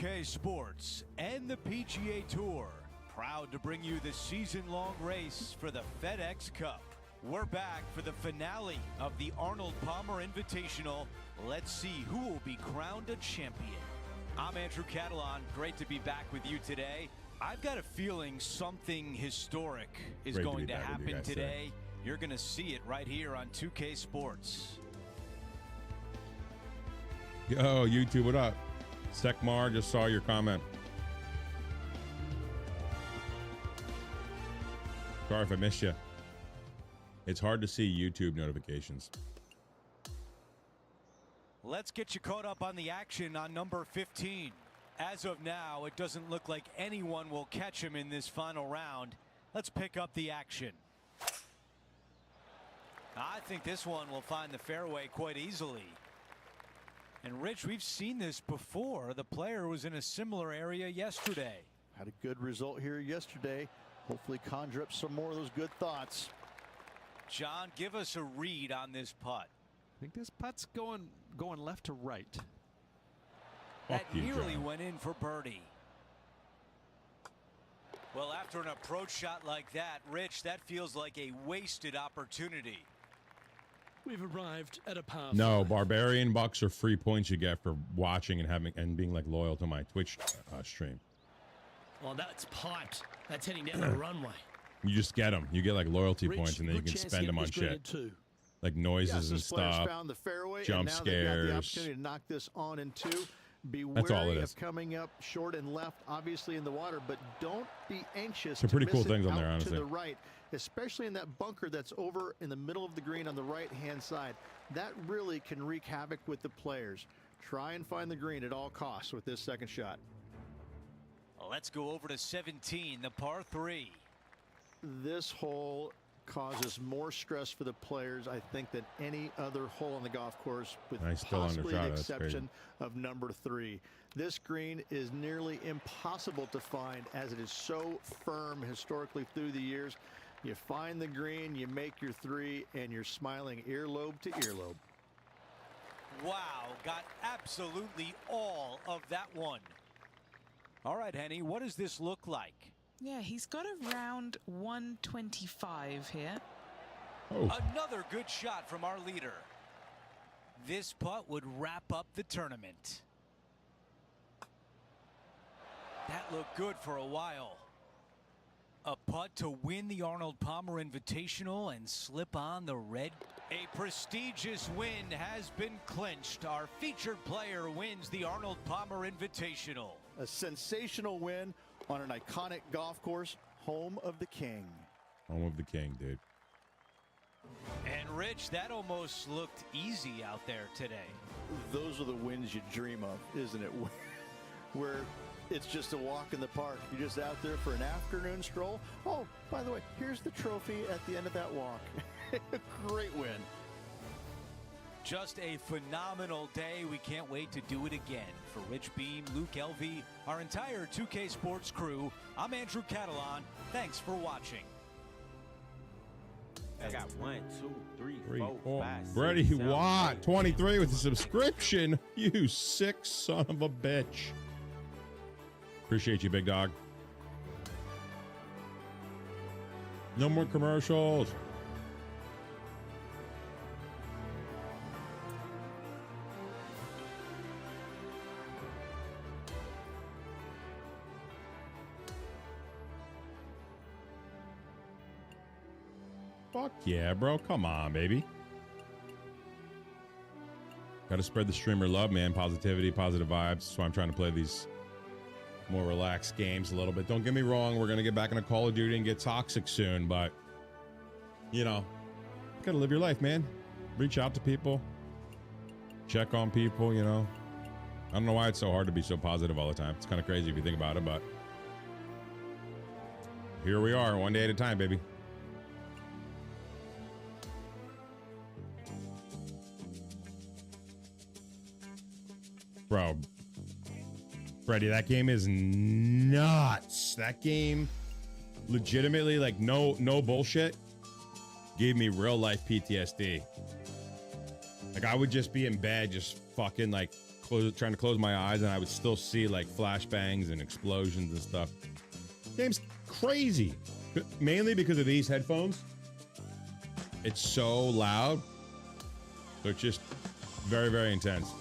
2K Sports and the PGA Tour, proud to bring you the season-long race for the FedEx Cup. We're back for the finale of the Arnold Palmer Invitational. Let's see who will be crowned a champion. I'm Andrew Catalan. Great to be back with you today. I've got a feeling something historic is going to happen today. You're going to see it right here on 2K Sports. Yo, YouTube, what up? Sekmar, just saw your comment. Sorry if I missed you. It's hard to see YouTube notifications. Let's get you caught up on the action on number 15. As of now, it doesn't look like anyone will catch him in this final round. Let's pick up the action. I think this one will find the fairway quite easily. And Rich, we've seen this before. The player was in a similar area yesterday. Had a good result here yesterday. Hopefully conjure up some more of those good thoughts. John, give us a read on this putt. I think this putt's going left to right. That nearly went in for birdie. Well, after an approach shot like that, Rich, that feels like a wasted opportunity. We've arrived at a par. No, Barbarian Bucks are free points you get for watching and being like loyal to my Twitch stream. Oh, that's piped. That's heading down the runway. You just get them. You get like loyalty points, and then you can spend them on shit, like noises and stuff. Found the fairway, jump and now scares. They've got the opportunity to knock this on in two. Be That's all it wary is. of coming up short and left, obviously in the water, but don't be anxious. Some pretty to cool miss it things on there, out honestly. To the right, especially in that bunker that's over in the middle of the green on the right-hand side. That really can wreak havoc with the players. Try and find the green at all costs with this second shot. Let's go over to 17, the par 3. This hole causes more stress for the players, I think, than any other hole on the golf course, with possibly the exception of number 3. This green is nearly impossible to find, as it is so firm historically through the years. You find the green, you make your 3, and you're smiling earlobe to earlobe. Wow, got absolutely all of that one. All right, Henny, what does this look like? Yeah, he's got around 125 here. Oh. Another good shot from our leader. This putt would wrap up the tournament. That looked good for a while. A putt to win the Arnold Palmer Invitational and slip on the red. A prestigious win has been clinched. Our featured player wins the Arnold Palmer Invitational. A sensational win on an iconic golf course, home of the king. Home of the king, dude. And Rich, that almost looked easy out there today. Those are the wins you dream of, isn't it? Where it's just a walk in the park. You're just out there for an afternoon stroll. Oh, by the way, here's the trophy at the end of that walk. Great win. Just a phenomenal day. We can't wait to do it again. For Rich Beam, Luke Elvey, our entire 2K Sports crew, I'm Andrew Catalan. Thanks for watching. I got 1, 2, 3, 4, 5. Brady Watt, 23 with a subscription. You sick son of a bitch. Appreciate you, big dog. No more commercials. Fuck yeah, bro. Come on, baby. Got to spread the streamer love, man. Positivity, positive vibes. So I'm trying to play these more relaxed games a little bit. Don't get me wrong. We're going to get back into Call of Duty and get toxic soon. But, you know, you got to live your life, man. Reach out to people. Check on people, you know. I don't know why it's so hard to be so positive all the time. It's kind of crazy if you think about it, but here we are, one day at a time, baby. Bro, Freddie, that game is nuts. That game legitimately, like, no bullshit, gave me real life PTSD. Like, I would just be in bed just fucking like trying to close my eyes, and I would still see like flashbangs and explosions and stuff. Game's crazy, mainly because of these headphones. It's so loud, so it's just very, very intense.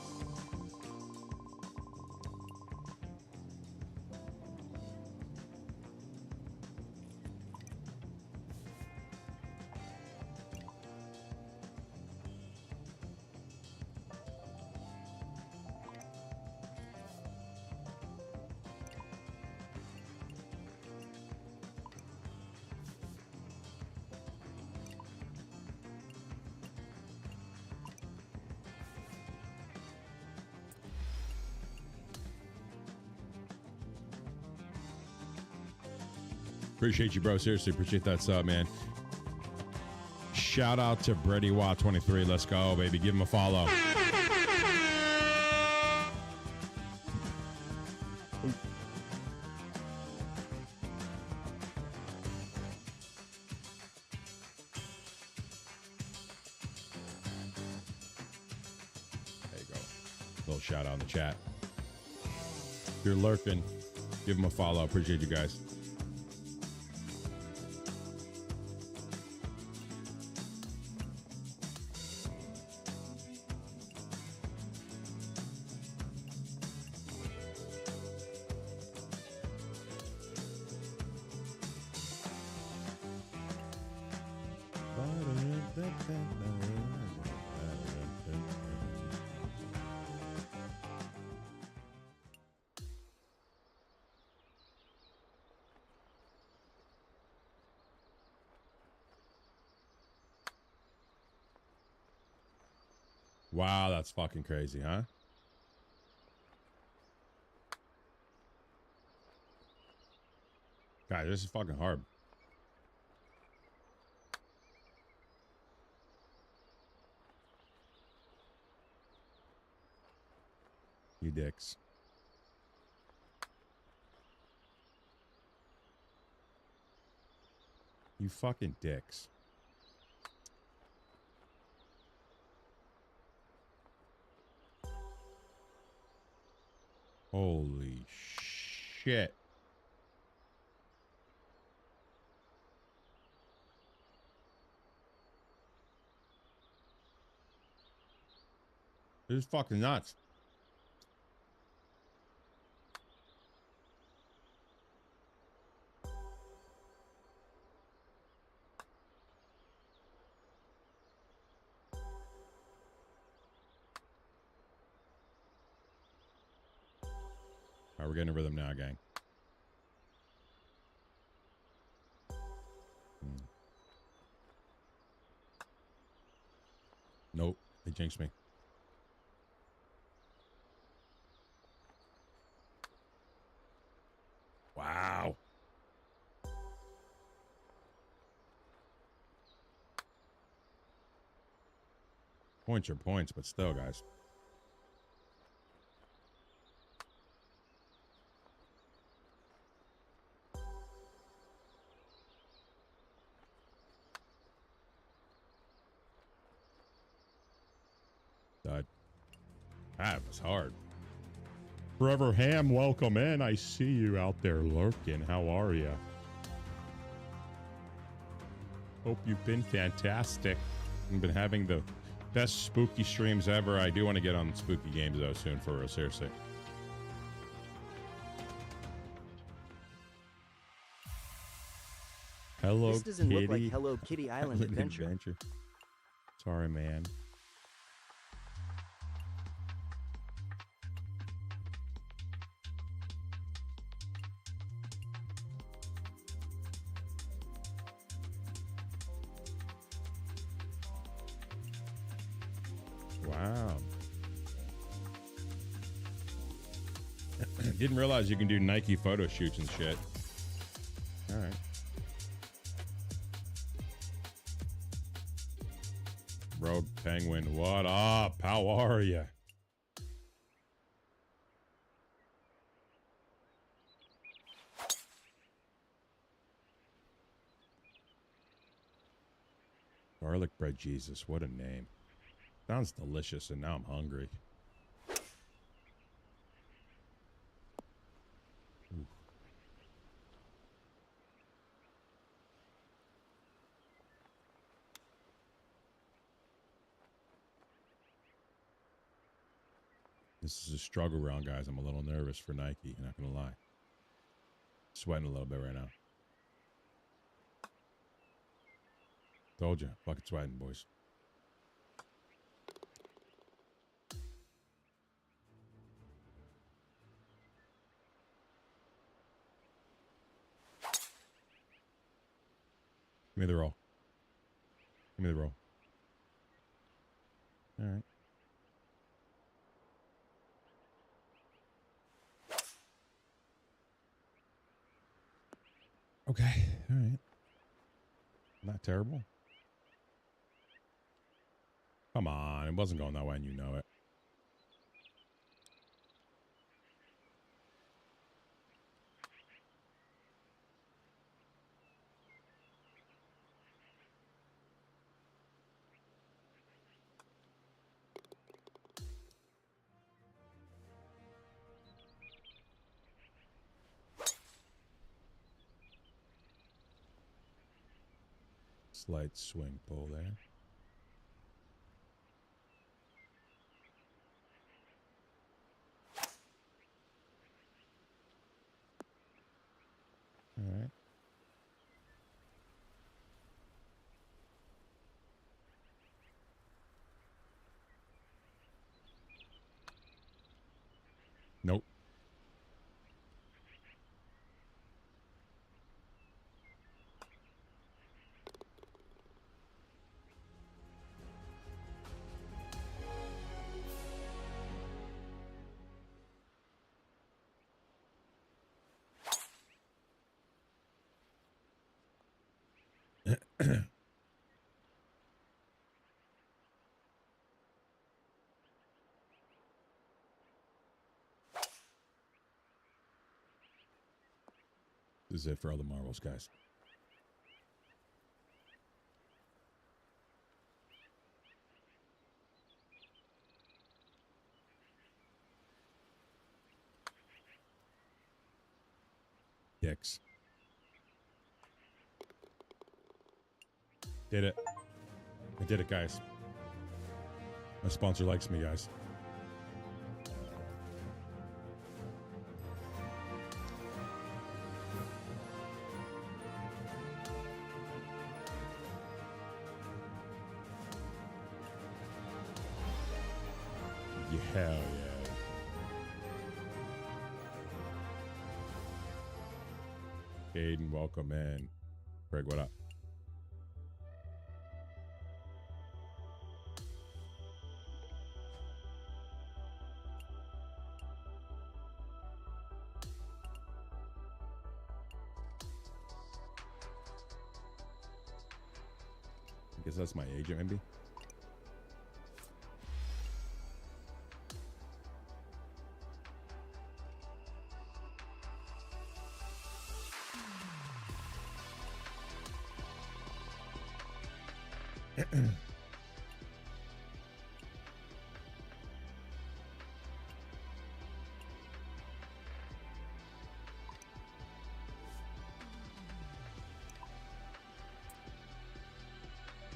Appreciate you, bro. Seriously, appreciate that sub, man. Shout out to Brady Watt 23. Let's go, baby. Give him a follow. There you go. Little shout out in the chat. If you're lurking, give him a follow. Appreciate you guys. Wow, that's fucking crazy, huh? Guys, this is fucking hard. You dicks. You fucking dicks. Holy shit. This is fucking nuts. All right, we're getting a rhythm now, gang. Nope, they jinxed me. Wow. Points are points, but still, guys. That was hard. Forever Ham, welcome in. I see you out there lurking. How are you? Hope you've been fantastic. I've been having the best spooky streams ever. I do want to get on spooky games though soon, for real, seriously. Hello, This doesn't Kitty. look like Hello Kitty Island Adventure. Sorry, man. Wow. Didn't realize you can do Nike photo shoots and shit. All right. Rogue Penguin, what up? How are you? Garlic bread Jesus, what a name. Sounds delicious, and now I'm hungry. This is a struggle round, guys. I'm a little nervous for Nike. Not gonna lie. Sweating a little bit right now. Told you, fucking sweating, boys. Give me the roll. Give me the roll. All right. Okay. All right. Not terrible. Come on. It wasn't going that way and you know it. Slight swing pull there. All right. Nope. This is it for all the marbles, guys. Dicks. Did it. I did it, guys. My sponsor likes me, guys. Hell yeah. Aiden, welcome in. Greg, what up? I guess that's my agent, maybe.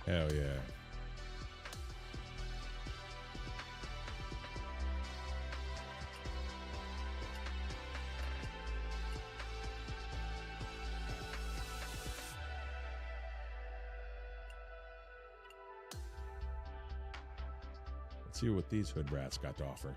Hell yeah. Let's see what these hood rats got to offer.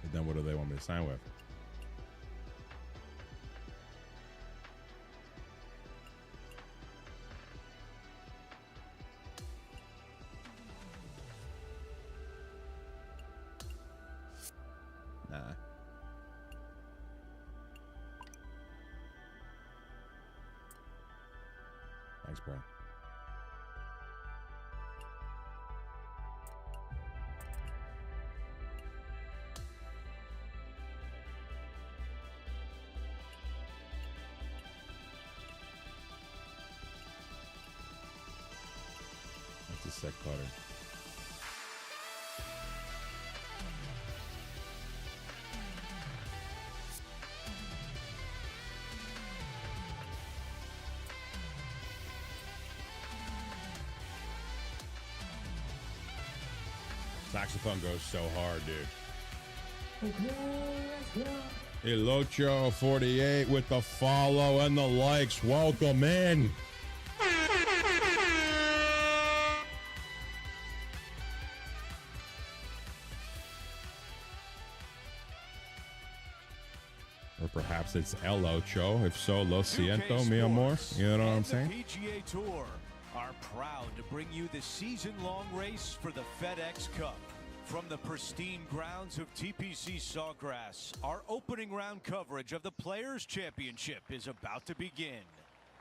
And then what do they want me to sign with? Nah. Thanks, bro. That's a sick putter. Saxophone goes so hard, dude. Elocho 48 with the follow and the likes. Welcome in. Or perhaps it's El Ocho. If so, lo siento, mi amor. You know what I'm saying? The PGA Tour are proud to bring you the season-long race for the FedEx Cup. From the pristine grounds of TPC Sawgrass, our opening round coverage of the Players' Championship is about to begin.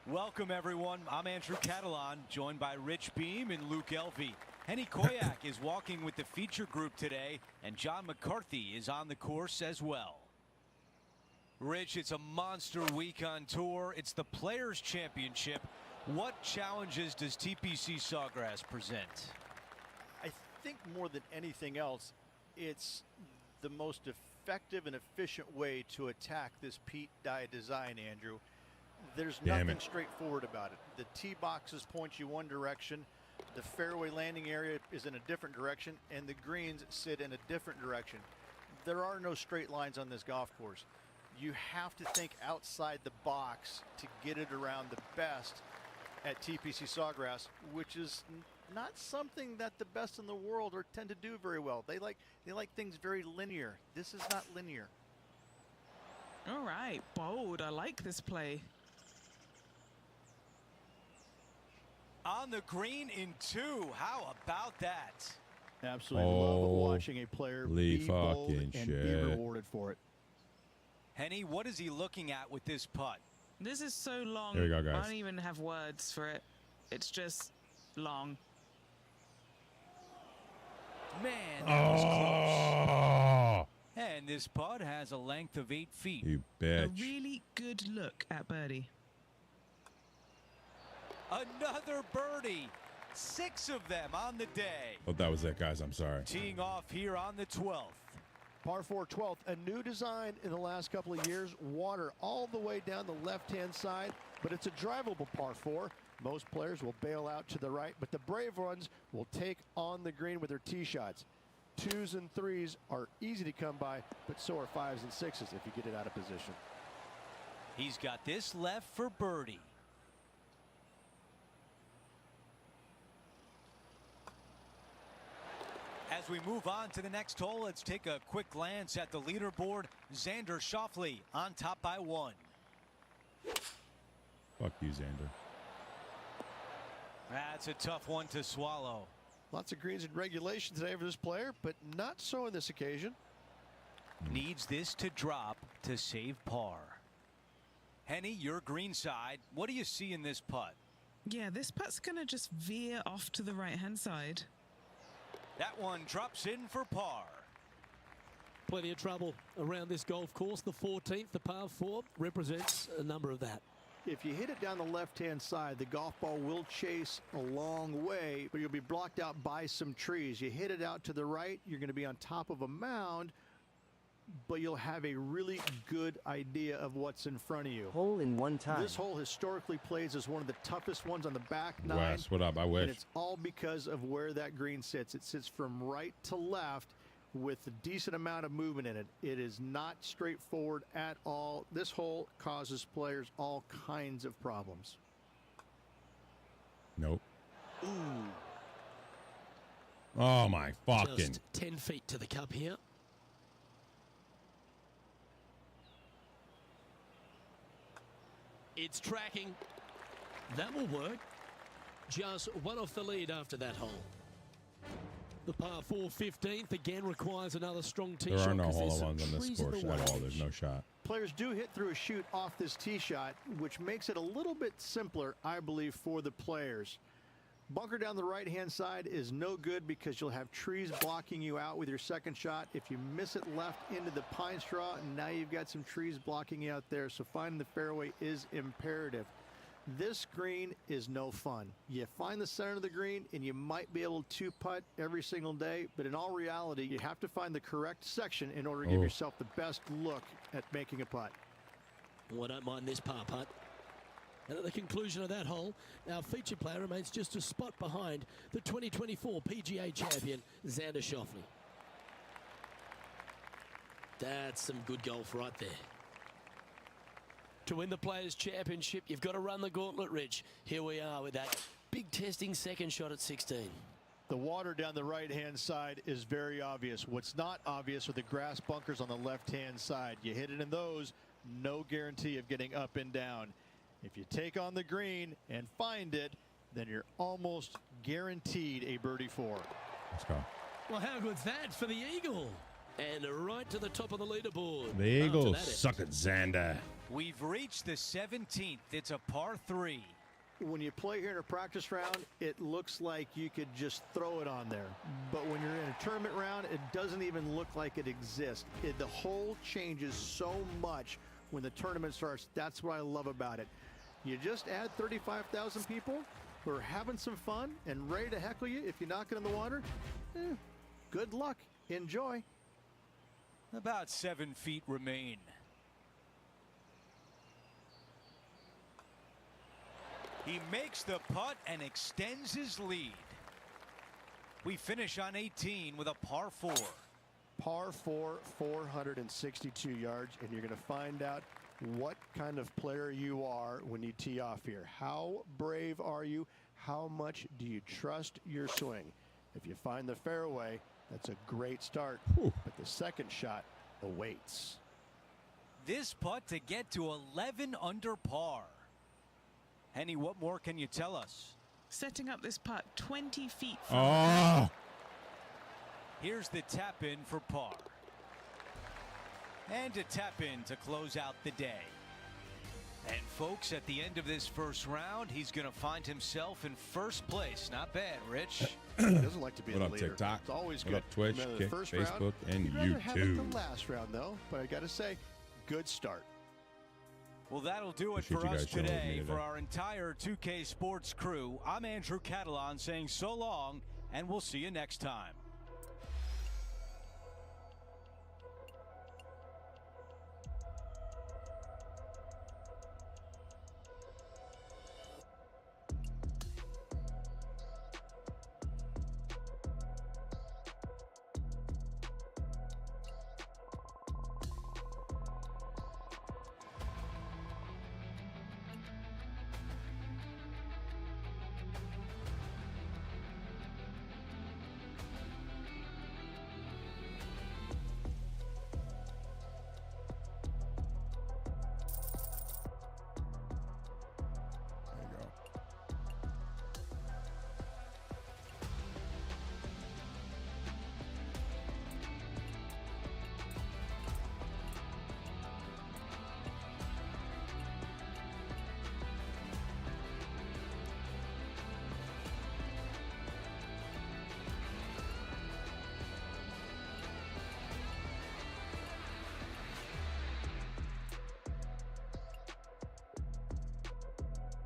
Welcome, everyone. I'm Andrew Catalan, joined by Rich Beam and Luke Elvey. Henny Koyak is walking with the feature group today, and John McCarthy is on the course as well. Rich, it's a monster week on tour. It's the Players' Championship. What challenges does TPC Sawgrass present? I think more than anything else, it's the most effective and efficient way to attack this Pete Dye design, Andrew. There's nothing straightforward about it. The tee boxes point you one direction, the fairway landing area is in a different direction, and the greens sit in a different direction. There are no straight lines on this golf course. You have to think outside the box to get it around the best at TPC Sawgrass, which is not something that the best in the world tend to do very well. They like things very linear. This is not linear. All right, bold. I like this play. On the green in 2. How about that? Absolutely love watching a player be bold and be rewarded for it. Henny, what is he looking at with this putt? This is so long. Here we go, guys. I don't even have words for it. It's just long. Man, that was close. And this putt has a length of 8 feet. You bitch. A really good look at birdie. Another birdie. 6 of them on the day. Oh, that was it, guys. I'm sorry. Teeing off here on the 12th. Par 4 12th, a new design in the last couple of years. Water all the way down the left-hand side, but it's a drivable par 4. Most players will bail out to the right, but the brave ones will take on the green with their tee shots. 2s and 3s are easy to come by, but so are 5s and 6s if you get it out of position. He's got this left for birdie. As we move on to the next hole, let's take a quick glance at the leaderboard. Xander Schauffele on top by 1. Fuck you, Xander. That's a tough one to swallow. Lots of greens in regulation today for this player, but not so on this occasion. Needs this to drop to save par. Henny, your green side. What do you see in this putt? Yeah, this putt's going to just veer off to the right-hand side. That one drops in for par. Plenty of trouble around this golf course. The 14th, the par 4, represents a number of that. If you hit it down the left-hand side, the golf ball will chase a long way, but you'll be blocked out by some trees. You hit it out to the right, you're going to be on top of a mound, but you'll have a really good idea of what's in front of you. Hole in one time. This hole historically plays as one of the toughest ones on the back 9. Wes, what up? I wish. And it's all because of where that green sits. It sits from right to left with a decent amount of movement in it. It is not straightforward at all. This hole causes players all kinds of problems. Nope. Ooh. Oh, my fucking. Just 10 feet to the cup here. It's tracking. That will work. Just one off the lead after that hole. The par 4 15th again requires another strong tee shot. There are no hole-in-ones on this course at all. There's no shot. Players do hit through a chute off this tee shot, which makes it a little bit simpler, I believe, for the players. Bunker down the right-hand side is no good because you'll have trees blocking you out with your second shot. If you miss it left into the pine straw, now you've got some trees blocking you out there, so finding the fairway is imperative. This green is no fun. You find the center of the green and you might be able to putt every single day, but in all reality, you have to find the correct section in order to give yourself the best look at making a putt. Oh, I don't mind this par putt. And at the conclusion of that hole, our feature player remains just a spot behind the 2024 PGA champion, Xander Schauffele. That's some good golf right there. To win the Players' Championship, you've got to run the gauntlet, Rich. Here we are with that big testing second shot at 16. The water down the right-hand side is very obvious. What's not obvious are the grass bunkers on the left-hand side. You hit it in those, no guarantee of getting up and down. If you take on the green and find it, then you're almost guaranteed a birdie 4. Let's go. Well, how good's that for the Eagle? And right to the top of the leaderboard. The Eagles suck at Xander. We've reached the 17th. It's a par 3. When you play here in a practice round, it looks like you could just throw it on there. But when you're in a tournament round, it doesn't even look like it exists. The hole changes so much when the tournament starts. That's what I love about it. You just add 35,000 people who are having some fun and ready to heckle you if you knock it in the water. Good luck. Enjoy. About 7 feet remain. He makes the putt and extends his lead. We finish on 18 with a par 4. Par 4, 462 yards, and you're going to find out what kind of player you are when you tee off here. How brave are you? How much do you trust your swing? If you find the fairway, that's a great start. Whew. But the second shot awaits. This putt to get to 11 under par. Henny, what more can you tell us? Setting up this putt 20 feet from Oh! Here's the tap in for par. And a tap in to close out the day. And folks, at the end of this first round, he's going to find himself in first place. Not bad, Rich. He doesn't like to be What the up, leader. TikTok? It's always What good. up, Twitch, Remember Kick, the first Facebook, round, and you'd rather have it YouTube. the last round, though. But I got to say, good start. Well, that'll do it Appreciate for you us guys chilling with me today. today. For our entire 2K Sports crew, I'm Andrew Catalan saying so long, and we'll see you next time. There you go.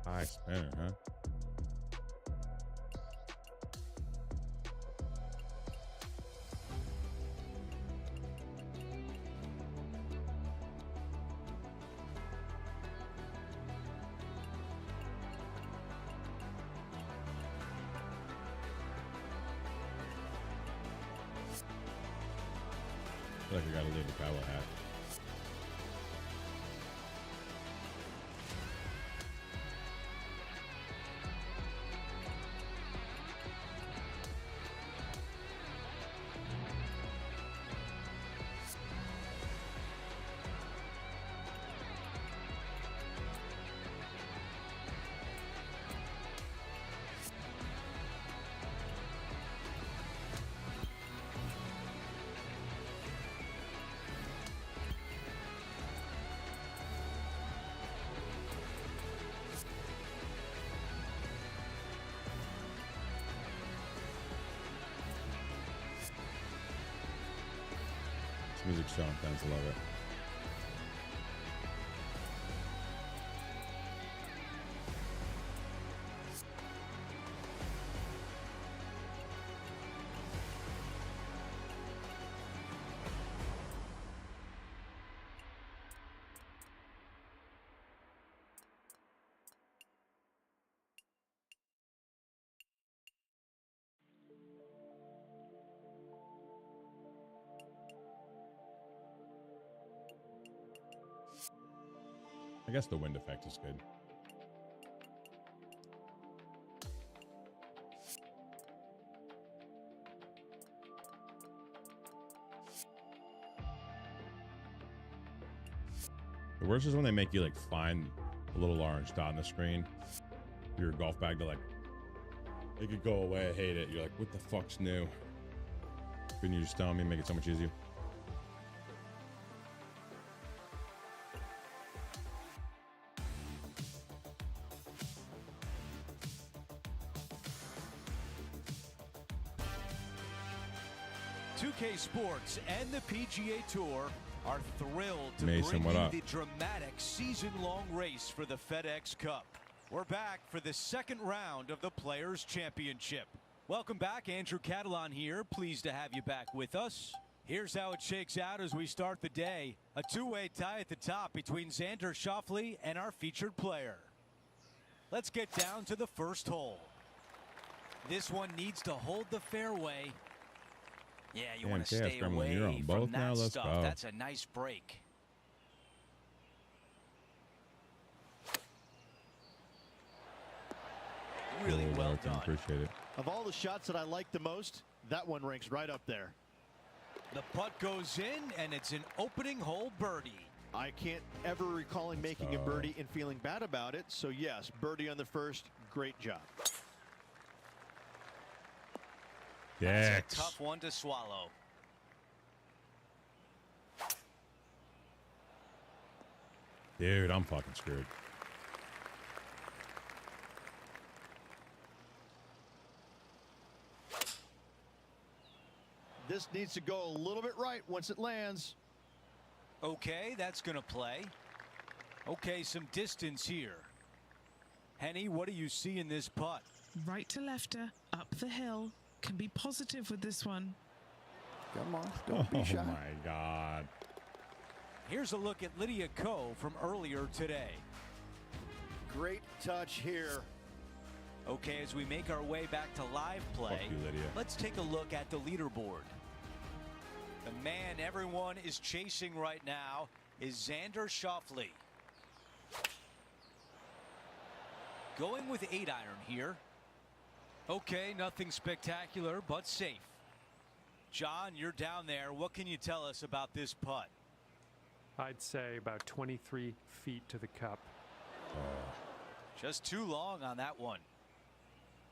High spinner, huh? I feel like I gotta leave the cowboy hat. This music's so intense, I love it. I guess the wind effect is good. The worst is when they make you like find a little orange dot on the screen for your golf bag to like make it go away. I hate it. You're like, what the fuck's new? Couldn't you just tell me, make it so much easier? Thiccc Sports and the PGA Tour are thrilled to Mason, bring what you up? the dramatic season-long race for the FedEx Cup. We're back for the second round of the Players' Championship. Welcome back, Andrew Catalan here. Pleased to have you back with us. Here's how it shakes out as we start the day. A two-way tie at the top between Xander Schauffele and our featured player. Let's get down to the first hole. This one needs to hold the fairway. Yeah, you want to stay away from that stuff. That's a nice break. Really well done. Appreciate it. Of all the shots that I like the most, that one ranks right up there. The putt goes in, and it's an opening hole birdie. I can't ever recall him making a birdie and feeling bad about it. So yes, birdie on the first, great job. That's a tough one to swallow. Dude, I'm fucking screwed. This needs to go a little bit right once it lands. Okay, that's going to play. Okay, some distance here. Henny, what do you see in this putt? Right to lefter, up the hill. Can be positive with this one. Come on, don't be shy. Oh my God. Here's a look at Lydia Ko from earlier today. Great touch here. Okay, as we make our way back to live play, Fuck you, Lydia. let's take a look at the leaderboard. The man everyone is chasing right now is Xander Schauffele. Going with 8-iron here. Okay, nothing spectacular, but safe. John, you're down there. What can you tell us about this putt? I'd say about 23 feet to the cup. Just too long on that one.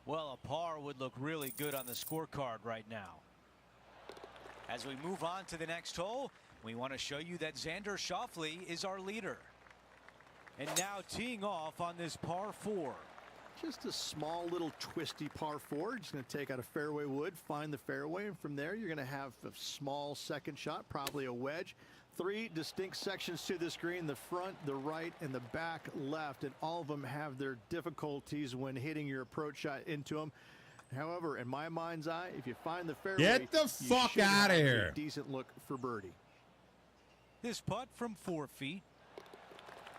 Well, a par would look really good on the scorecard right now. As we move on to the next hole, we want to show you that Xander Schauffele is our leader. And now teeing off on this par 4. Just a small little twisty par 4. Just going to take out a fairway wood, find the fairway, and from there you're going to have a small second shot, probably a wedge. 3 distinct sections to this green: the front, the right, and the back left, and all of them have their difficulties when hitting your approach shot into them. However, in my mind's eye, if you find the fairway, Get the fuck out of here. A decent look for birdie. This putt from 4 feet.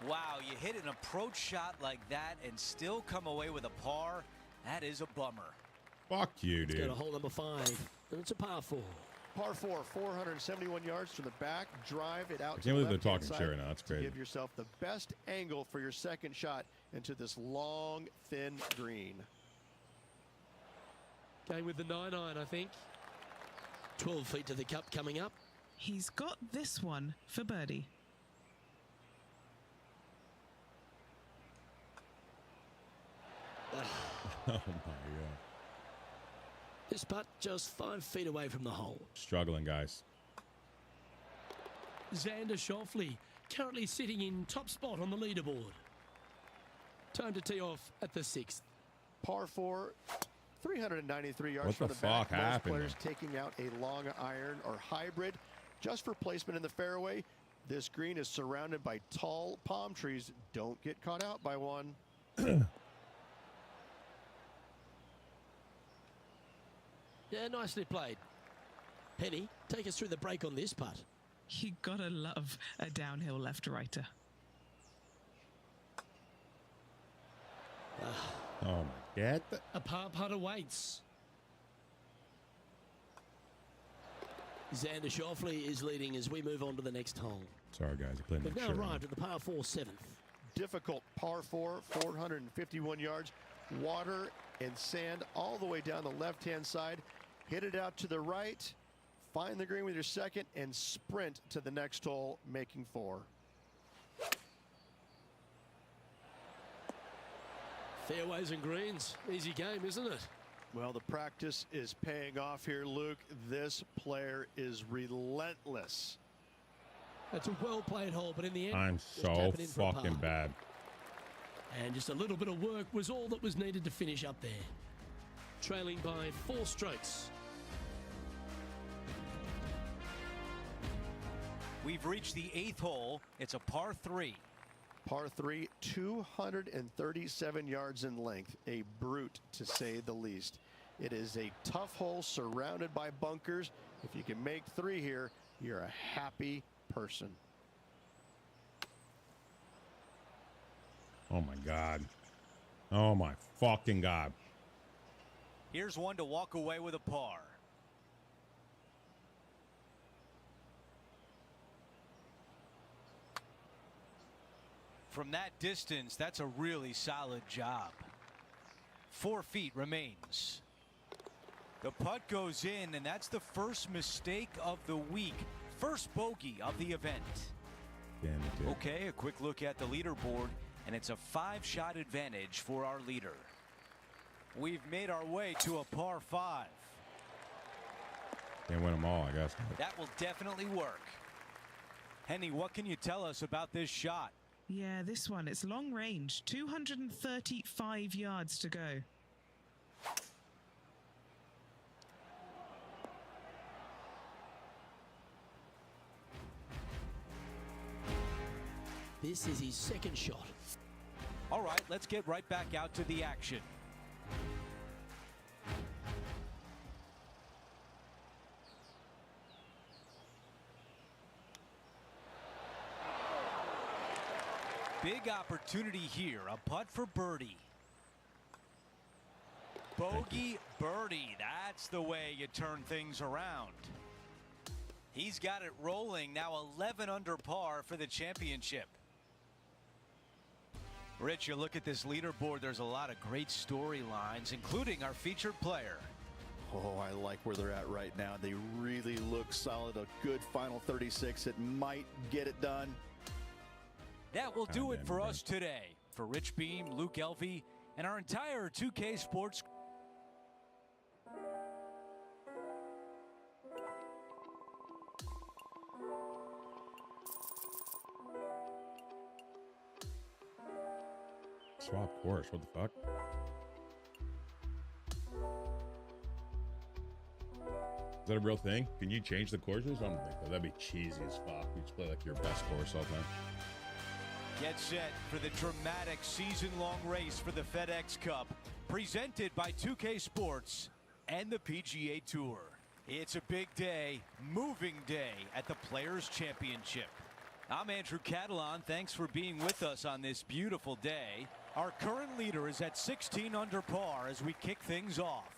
Wow, you hit an approach shot like that and still come away with a par. That is a bummer. Fuck you, dude. Go to hole number 5. And it's a par 4. Par 4, 471 yards from the back. Drive it out. I can't believe they're talking side shit right now. That's to crazy. give yourself the best angle for your second shot into this long, thin green. Going with the 9-iron, I think. 12 feet to the cup coming up. He's got this one for birdie. Oh my God. This putt just 5 feet away from the hole. Struggling, guys. Xander Schauffele currently sitting in top spot on the leaderboard. Time to tee off at the 6th. Par 4, 393 yards What from the the back. fuck Most happened players taking out a long iron or hybrid just for placement in the fairway. This green is surrounded by tall palm trees. Don't get caught out by one. Yeah, nicely played. Penny, take us through the break on this putt. You gotta love a downhill left-righter. Oh my God. A par putt awaits. Xander Schauffele is leading as we move on to the next hole. Sorry, guys. I played We've now arrived at the par 4 7th. difficult par 4, 451 yards, water and sand all the way down the left-hand side. Hit it out to the right, find the green with your second, and sprint to the next hole, making 4. Fairways and greens, easy game, isn't it? Well, the practice is paying off here, Luke. This player is relentless. That's a well-played hole, but in the end, I'm just so tapping in for a fucking par. bad. And just a little bit of work was all that was needed to finish up there. Trailing by 4 strokes. We've reached the 8th hole. It's a par 3. Par 3, 237 yards in length. A brute, to say the least. It is a tough hole surrounded by bunkers. If you can make 3 here, you're a happy person. Oh my God. Oh my fucking God. Here's one to walk away with a par. From that distance, that's a really solid job. 4 feet remains. The putt goes in, and that's the first mistake of the week. First bogey of the event. Damn it, dude. Okay, a quick look at the leaderboard, and it's a 5-shot advantage for our leader. We've made our way to a par 5. Can't win them all, I guess. That will definitely work. Henny, what can you tell us about this shot? Yeah, this one, it's long range, 235 yards to go. This is his second shot. All right, let's get right back out to the action. Big opportunity here, a putt for birdie. Bogey, birdie, that's the way you turn things around. He's got it rolling, now 11 under par for the championship. Rich, you look at this leaderboard, there's a lot of great storylines, including our featured player. Oh, I like where they're at right now. They really look solid. A good final 36. It might get it done. That will do it for us today. For Rich Beam, Luke Elvey, and our entire 2K Sports. Swap course, what the fuck? Is that a real thing? Can you change the courses? I don't think so. That'd be cheesy as fuck. You just play like your best course all the time. Get set for the dramatic season-long race for the FedEx Cup, presented by 2K Sports and the PGA Tour. It's a big day, moving day at the Players' Championship. I'm Andrew Catalan. Thanks for being with us on this beautiful day. Our current leader is at 16 under par as we kick things off.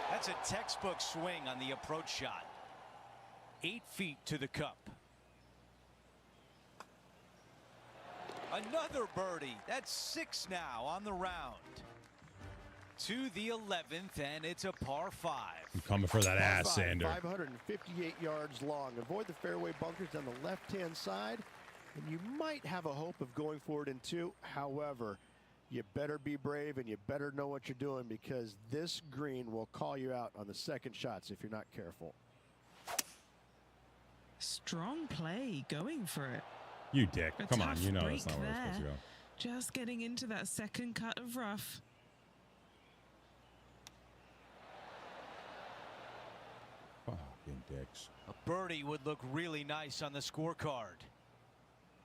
That's a textbook swing on the approach shot. 8 feet to the cup. Another birdie. That's 6 now on the round. To the 11th, and it's a par 5. I'm coming for that ass, Sander. 558 yards long. Avoid the fairway bunkers down the left-hand side, and you might have a hope of going forward in 2. However, you better be brave and you better know what you're doing, because this green will call you out on the second shots if you're not careful. Strong play, going for it. You dick. A Come on, tough you know break that's not where it's supposed to there. go. Just getting into that second cut of rough. Fucking dicks. A birdie would look really nice on the scorecard.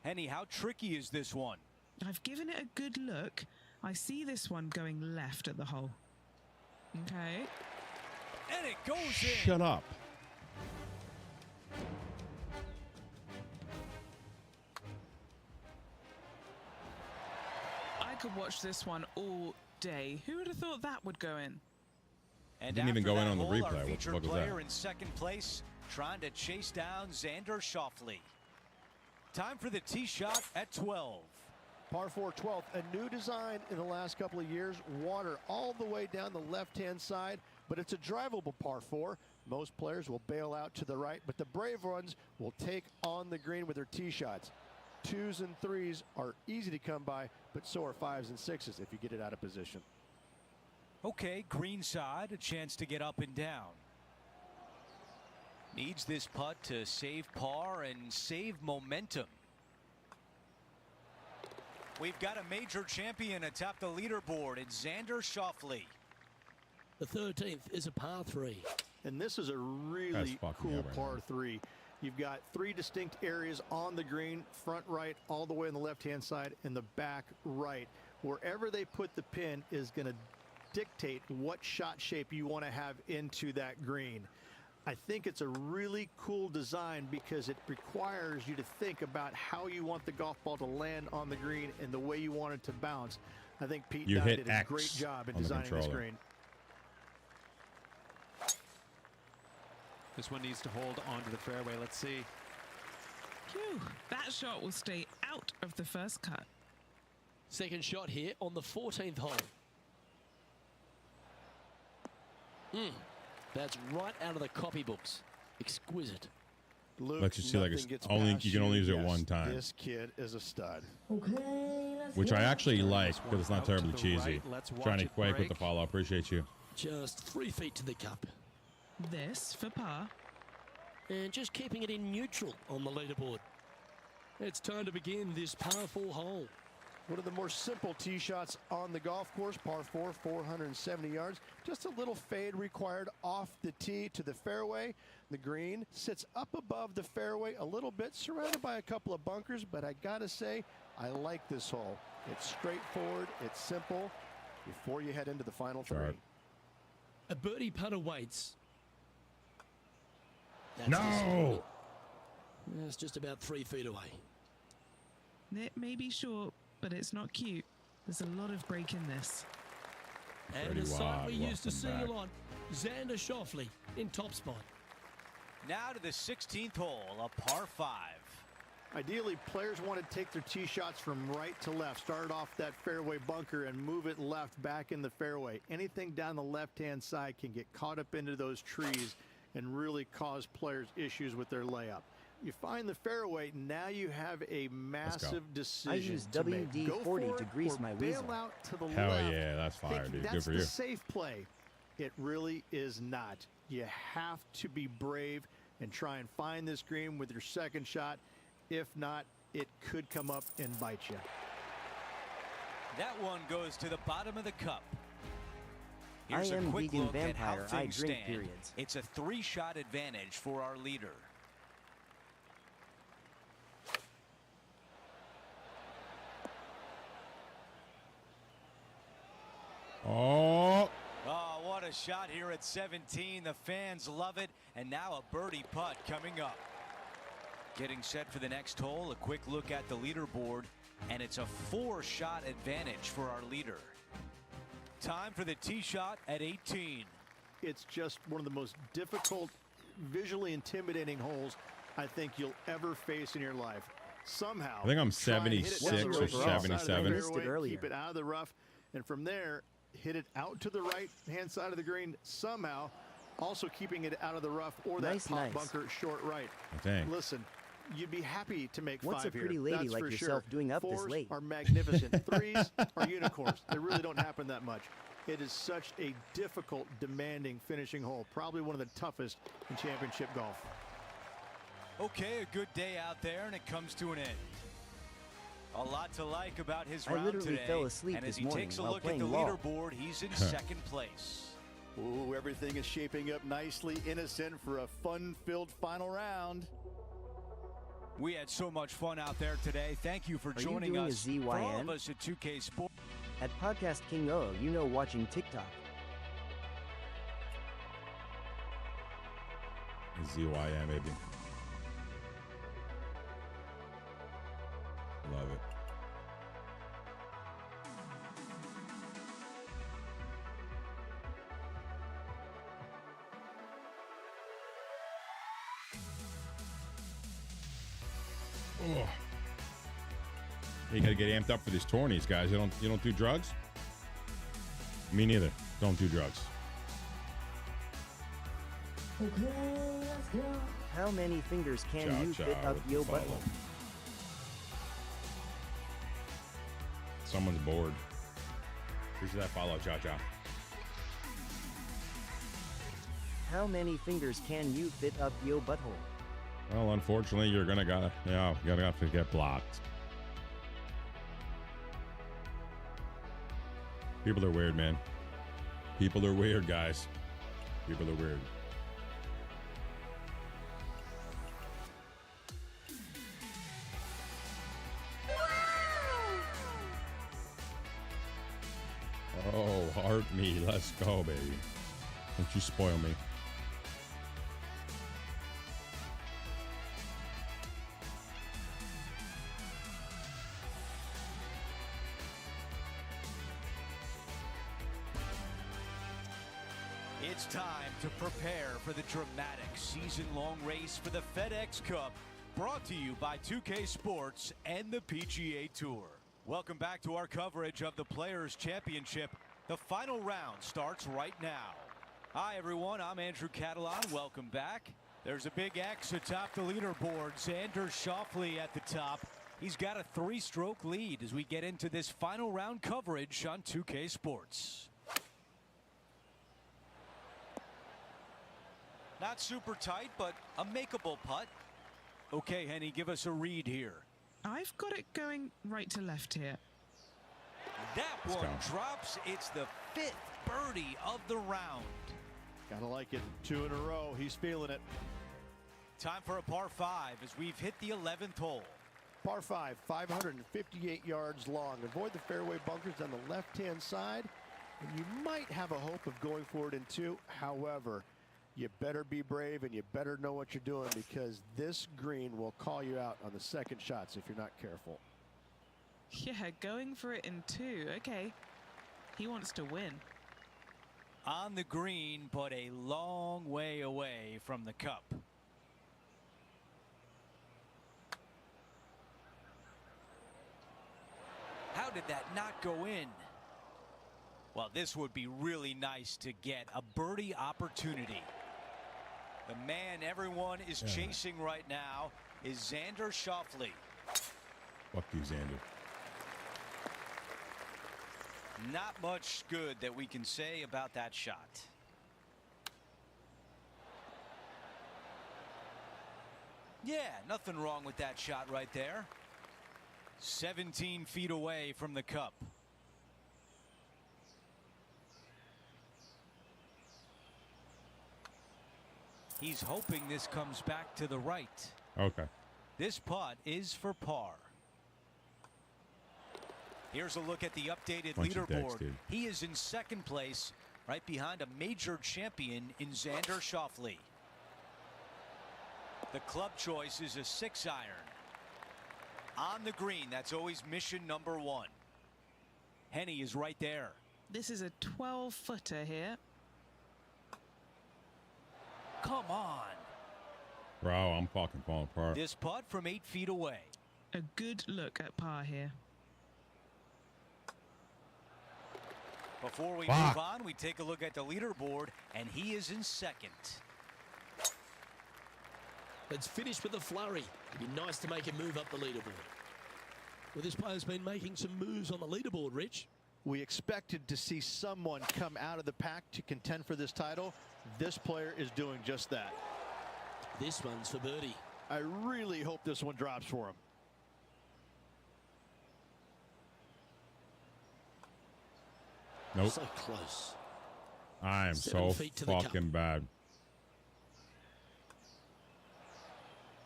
Henny, how tricky is this one? I've given it a good look. I see this one going left at the hole. Okay. And it goes in. Shut up. I could watch this one all day. Who would have thought that would go in? And Didn't even after go in that on the hole, replay. our What the featured fuck was player that? in second place, trying to chase down Xander Schauffele. Time for the tee shot at 12. Par 4 12th, a new design in the last couple of years. Water all the way down the left-hand side, but it's a drivable par 4. Most players will bail out to the right, but the brave ones will take on the green with their tee shots. 2s and 3s are easy to come by, but so are 5s and 6s if you get it out of position. Okay, green side, a chance to get up and down. Needs this putt to save par and save momentum. We've got a major champion atop the leaderboard. It's Xander Schauffele. The 13th is a par 3. And this is a really cool par 3. You've got 3 distinct areas on the green, front right, all the way on the left-hand side, and the back right. Wherever they put the pin is going to dictate what shot shape you want to have into that green. I think it's a really cool design because it requires you to think about how you want the golf ball to land on the green and the way you want it to bounce. I think Pete Dye did a great job in designing this green. This one needs to hold onto the fairway. Let's see. Phew, that shot will stay out of the first cut. Second shot here on the 14th hole. That's right out of the copybooks. Exquisite. Luke, Let's just see, like, only you can only use it one time. This kid is a stud. Which I actually like because it's not terribly cheesy. Trying to Quake with the follow. Appreciate you. Just 3 feet to the cup. This for par. And just keeping it in neutral on the leaderboard. It's time to begin this par 4 hole. One of the more simple tee shots on the golf course, par 4, 470 yards. Just a little fade required off the tee to the fairway. The green sits up above the fairway a little bit, surrounded by a couple of bunkers, but I gotta say, I like this hole. It's straightforward, it's simple, before you head into the final 3. A birdie putt awaits. No! It's just about 3 feet away. It may be short, but it's not cute. There's a lot of break in this. And a sight we're used to seeing a lot. Xander Schauffele in top spot. Now to the 16th hole, a par 5. Ideally, players want to take their tee shots from right to left. Start off that fairway bunker and move it left back in the fairway. Anything down the left-hand side can get caught up into those trees and really cause players issues with their layup. You find the fairway, now you have a massive decision. I use to make. WD-40 to grease my bail weasel. out to the Hell left. yeah, that's fire, dude. Good That's for the you. safe play. It really is not. You have to be brave and try and find this green with your second shot. If not, it could come up and bite you. That one goes to the bottom of the cup. I Here's a am quick vegan look at how vampire. I things drink stand. periods. It's a 3-shot advantage for our leader. Oh! Oh, what a shot here at 17. The fans love it. And now a birdie putt coming up. Getting set for the next hole, a quick look at the leaderboard, and it's a 4-shot advantage for our leader. Time for the tee shot at 18. It's just one of the most difficult, visually intimidating holes I think you'll ever face in your life. Somehow, I think I'm try and hit it 76 down the or right side of the 77. fairway, keep it out of the rough, and from there, hit it out to the right-hand side of the green somehow, also keeping it out of the rough or that pop bunker short right. Dang. Listen, you'd be happy to make What's 5 a pretty here. lady That's like for yourself sure. doing up this 4s late? are magnificent. 3s are unicorns. They really don't happen that much. It is such a difficult, demanding finishing hole. Probably one of the toughest in championship golf. Okay, a good day out there, and it comes to an end. A lot to like about his I round literally today. fell asleep and as this he morning takes a while look at the playing law. leaderboard, he's in second place. Ooh, everything is shaping up nicely innocent for a fun-filled final round. We had so much fun out there today. Thank you for Are you joining doing a us. For all of ZYN? us at 2K Sports. At Podcast King O, you know, watching TikTok. ZYM, baby. Love it. Oh. You gotta get amped up for these tourneys, guys. You don't do drugs? Me neither. Don't do drugs. How many fingers can Chow you chow fit up with your the butt? follow. Someone's bored. Appreciate that follow, Chow Chow. How many fingers can you fit up your butthole? Well, unfortunately, you're gonna have to get blocked. People are weird, man. People are weird, guys. People are weird. Oh, heart me. Let's go, baby. Don't you spoil me. It's time to prepare for the dramatic season-long race for the FedEx Cup, brought to you by Thiccc Sports and the PGA Tour. Welcome back to our coverage of the Players' Championship. The final round starts right now. Hi, everyone. I'm Andrew Catalan. Welcome back. There's a big X atop the leaderboard. Xander Schauffele at the top. He's got a 3-stroke lead as we get into this final round coverage on Thiccc Sports. Not super tight, but a makeable putt. Okay, Henny, give us a read here. I've got it going right to left here. That one drops. It's the 5th birdie of the round. Gotta like it. 2 in a row. He's feeling it. Time for a par 5 as we've hit the 11th hole. Par 5, 558 yards long. Avoid the fairway bunkers on the left-hand side, and you might have a hope of going for it in 2. However, you better be brave and you better know what you're doing, because this green will call you out on the second shots if you're not careful. Yeah, going for it in 2. Okay. He wants to win. On the green, but a long way away from the cup. How did that not go in? Well, this would be really nice to get a birdie opportunity. The man everyone is chasing right now is Xander Schauffele. Fuck you, Xander. Not much good that we can say about that shot. Yeah, nothing wrong with that shot right there. 17 feet away from the cup. He's hoping this comes back to the right. Okay. This putt is for par. Here's a look at the updated leaderboard. He is in 2nd place, right behind a major champion in Xander Schauffele. The club choice is a 6-iron. On the green, that's always mission number 1. Henny is right there. This is a 12-footer here. Come on. Bro, I'm fucking falling apart. This putt from 8 feet away. A good look at par here. Before we move on, we take a look at the leaderboard, and he is in 2nd. Let's finish with a flurry. It'd be nice to make him move up the leaderboard. Well, this player's been making some moves on the leaderboard, Rich. We expected to see someone come out of the pack to contend for this title. This player is doing just that. This one's for birdie. I really hope this one drops for him. Nope. So close. I am 7 so feet to the fucking cup. bad.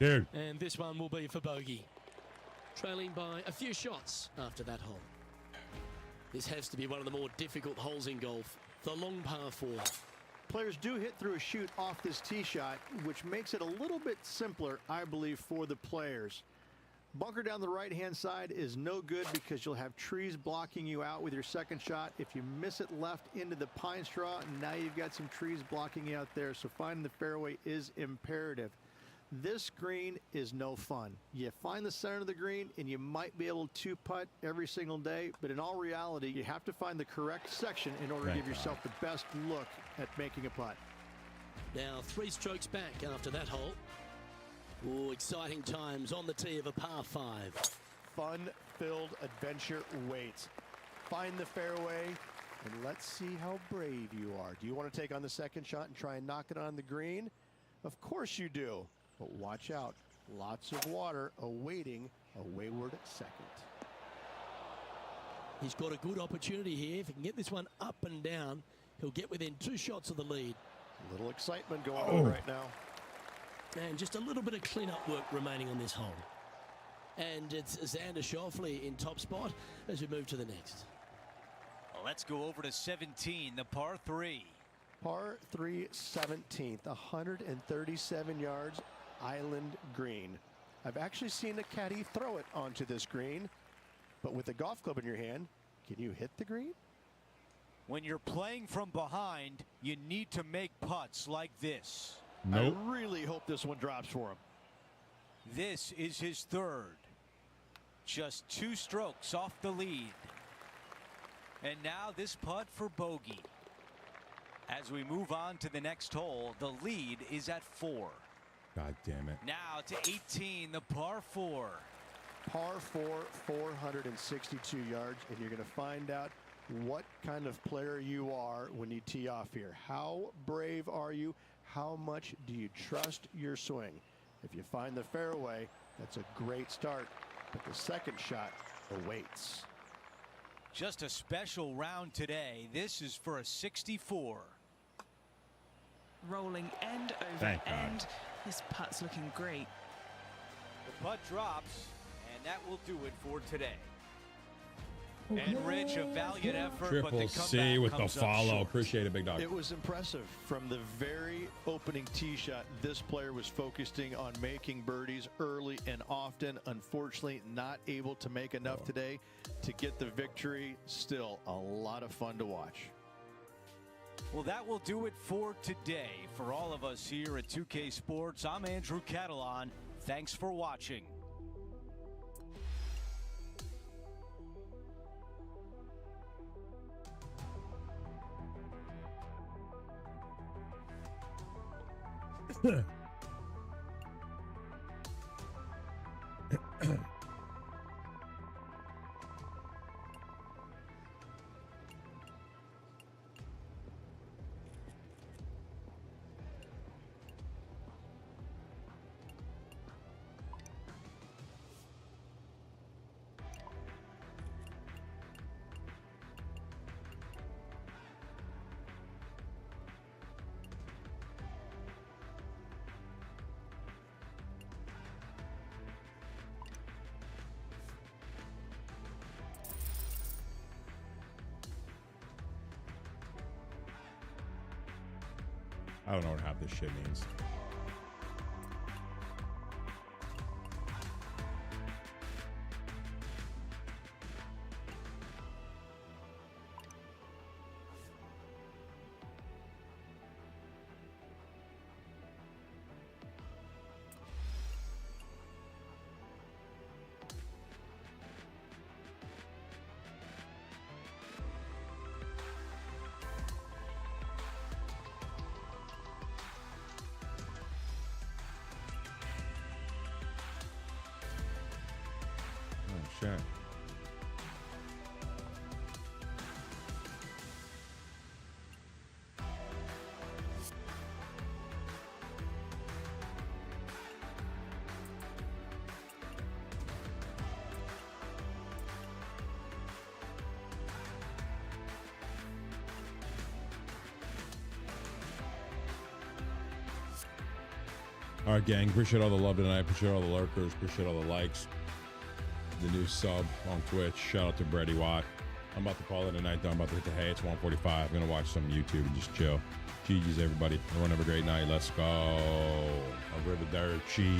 Dude. And this one will be for bogey. Trailing by a few shots after that hole. This has to be one of the more difficult holes in golf. The long par 4. Players do hit through a chute off this tee shot, which makes it a little bit simpler, I believe, for the players. Bunker down the right-hand side is no good because you'll have trees blocking you out with your second shot. If you miss it left into the pine straw, now you've got some trees blocking you out there, so finding the fairway is imperative. This green is no fun. You find the center of the green and you might be able to putt every single day, but in all reality, you have to find the correct section in order to give yourself the best look at making a putt. Now 3 strokes back after that hole. Oh, exciting times on the tee of a par 5. Fun-filled adventure waits. Find the fairway, and let's see how brave you are. Do you want to take on the second shot and try and knock it on the green? Of course you do. But watch out. Lots of water awaiting a wayward second. He's got a good opportunity here. If he can get this one up and down, he'll get within 2 shots of the lead. A little excitement going on right now. And just a little bit of cleanup work remaining on this hole. And it's Xander Schauffele in top spot as we move to the next. Well, let's go over to 17, the par 3. Par 3 17th, 137 yards, island green. I've actually seen a caddy throw it onto this green, but with a golf club in your hand, can you hit the green? When you're playing from behind, you need to make putts like this. Nope. I really hope this one drops for him. This is his 3rd. Just 2 strokes off the lead. And now this putt for bogey. As we move on to the next hole, the lead is at 4. God damn it. Now to 18, the par 4. Par 4, 462 yards, and you're going to find out what kind of player you are when you tee off here. How brave are you? How much do you trust your swing? If you find the fairway, that's a great start, but the second shot awaits. Just a special round today. This is for a 64. Rolling end over Thank God. end. This putt's looking great. The putt drops, and that will do it for today. And Rich, a valiant effort, but the Triple C comeback with the comes up follow. short. Appreciate it, big dog. It was impressive. From the very opening tee shot, this player was focusing on making birdies early and often. Unfortunately, not able to make enough today to get the victory. Still a lot of fun to watch. Well, that will do it for today. For all of us here at 2K Sports, I'm Andrew Catalan. Thanks for watching. I don't know what half this shit means. Shit. All right, gang. Appreciate all the love tonight. Appreciate all the lurkers. Appreciate all the likes. The new sub on Twitch. Shout out to Brady Watt. I'm about to call it a night though. I'm about to hit the hay. It's 1:45. I'm gonna watch some YouTube and just chill. GG's everybody. Everyone have a great night. Let's go. Arrivederci.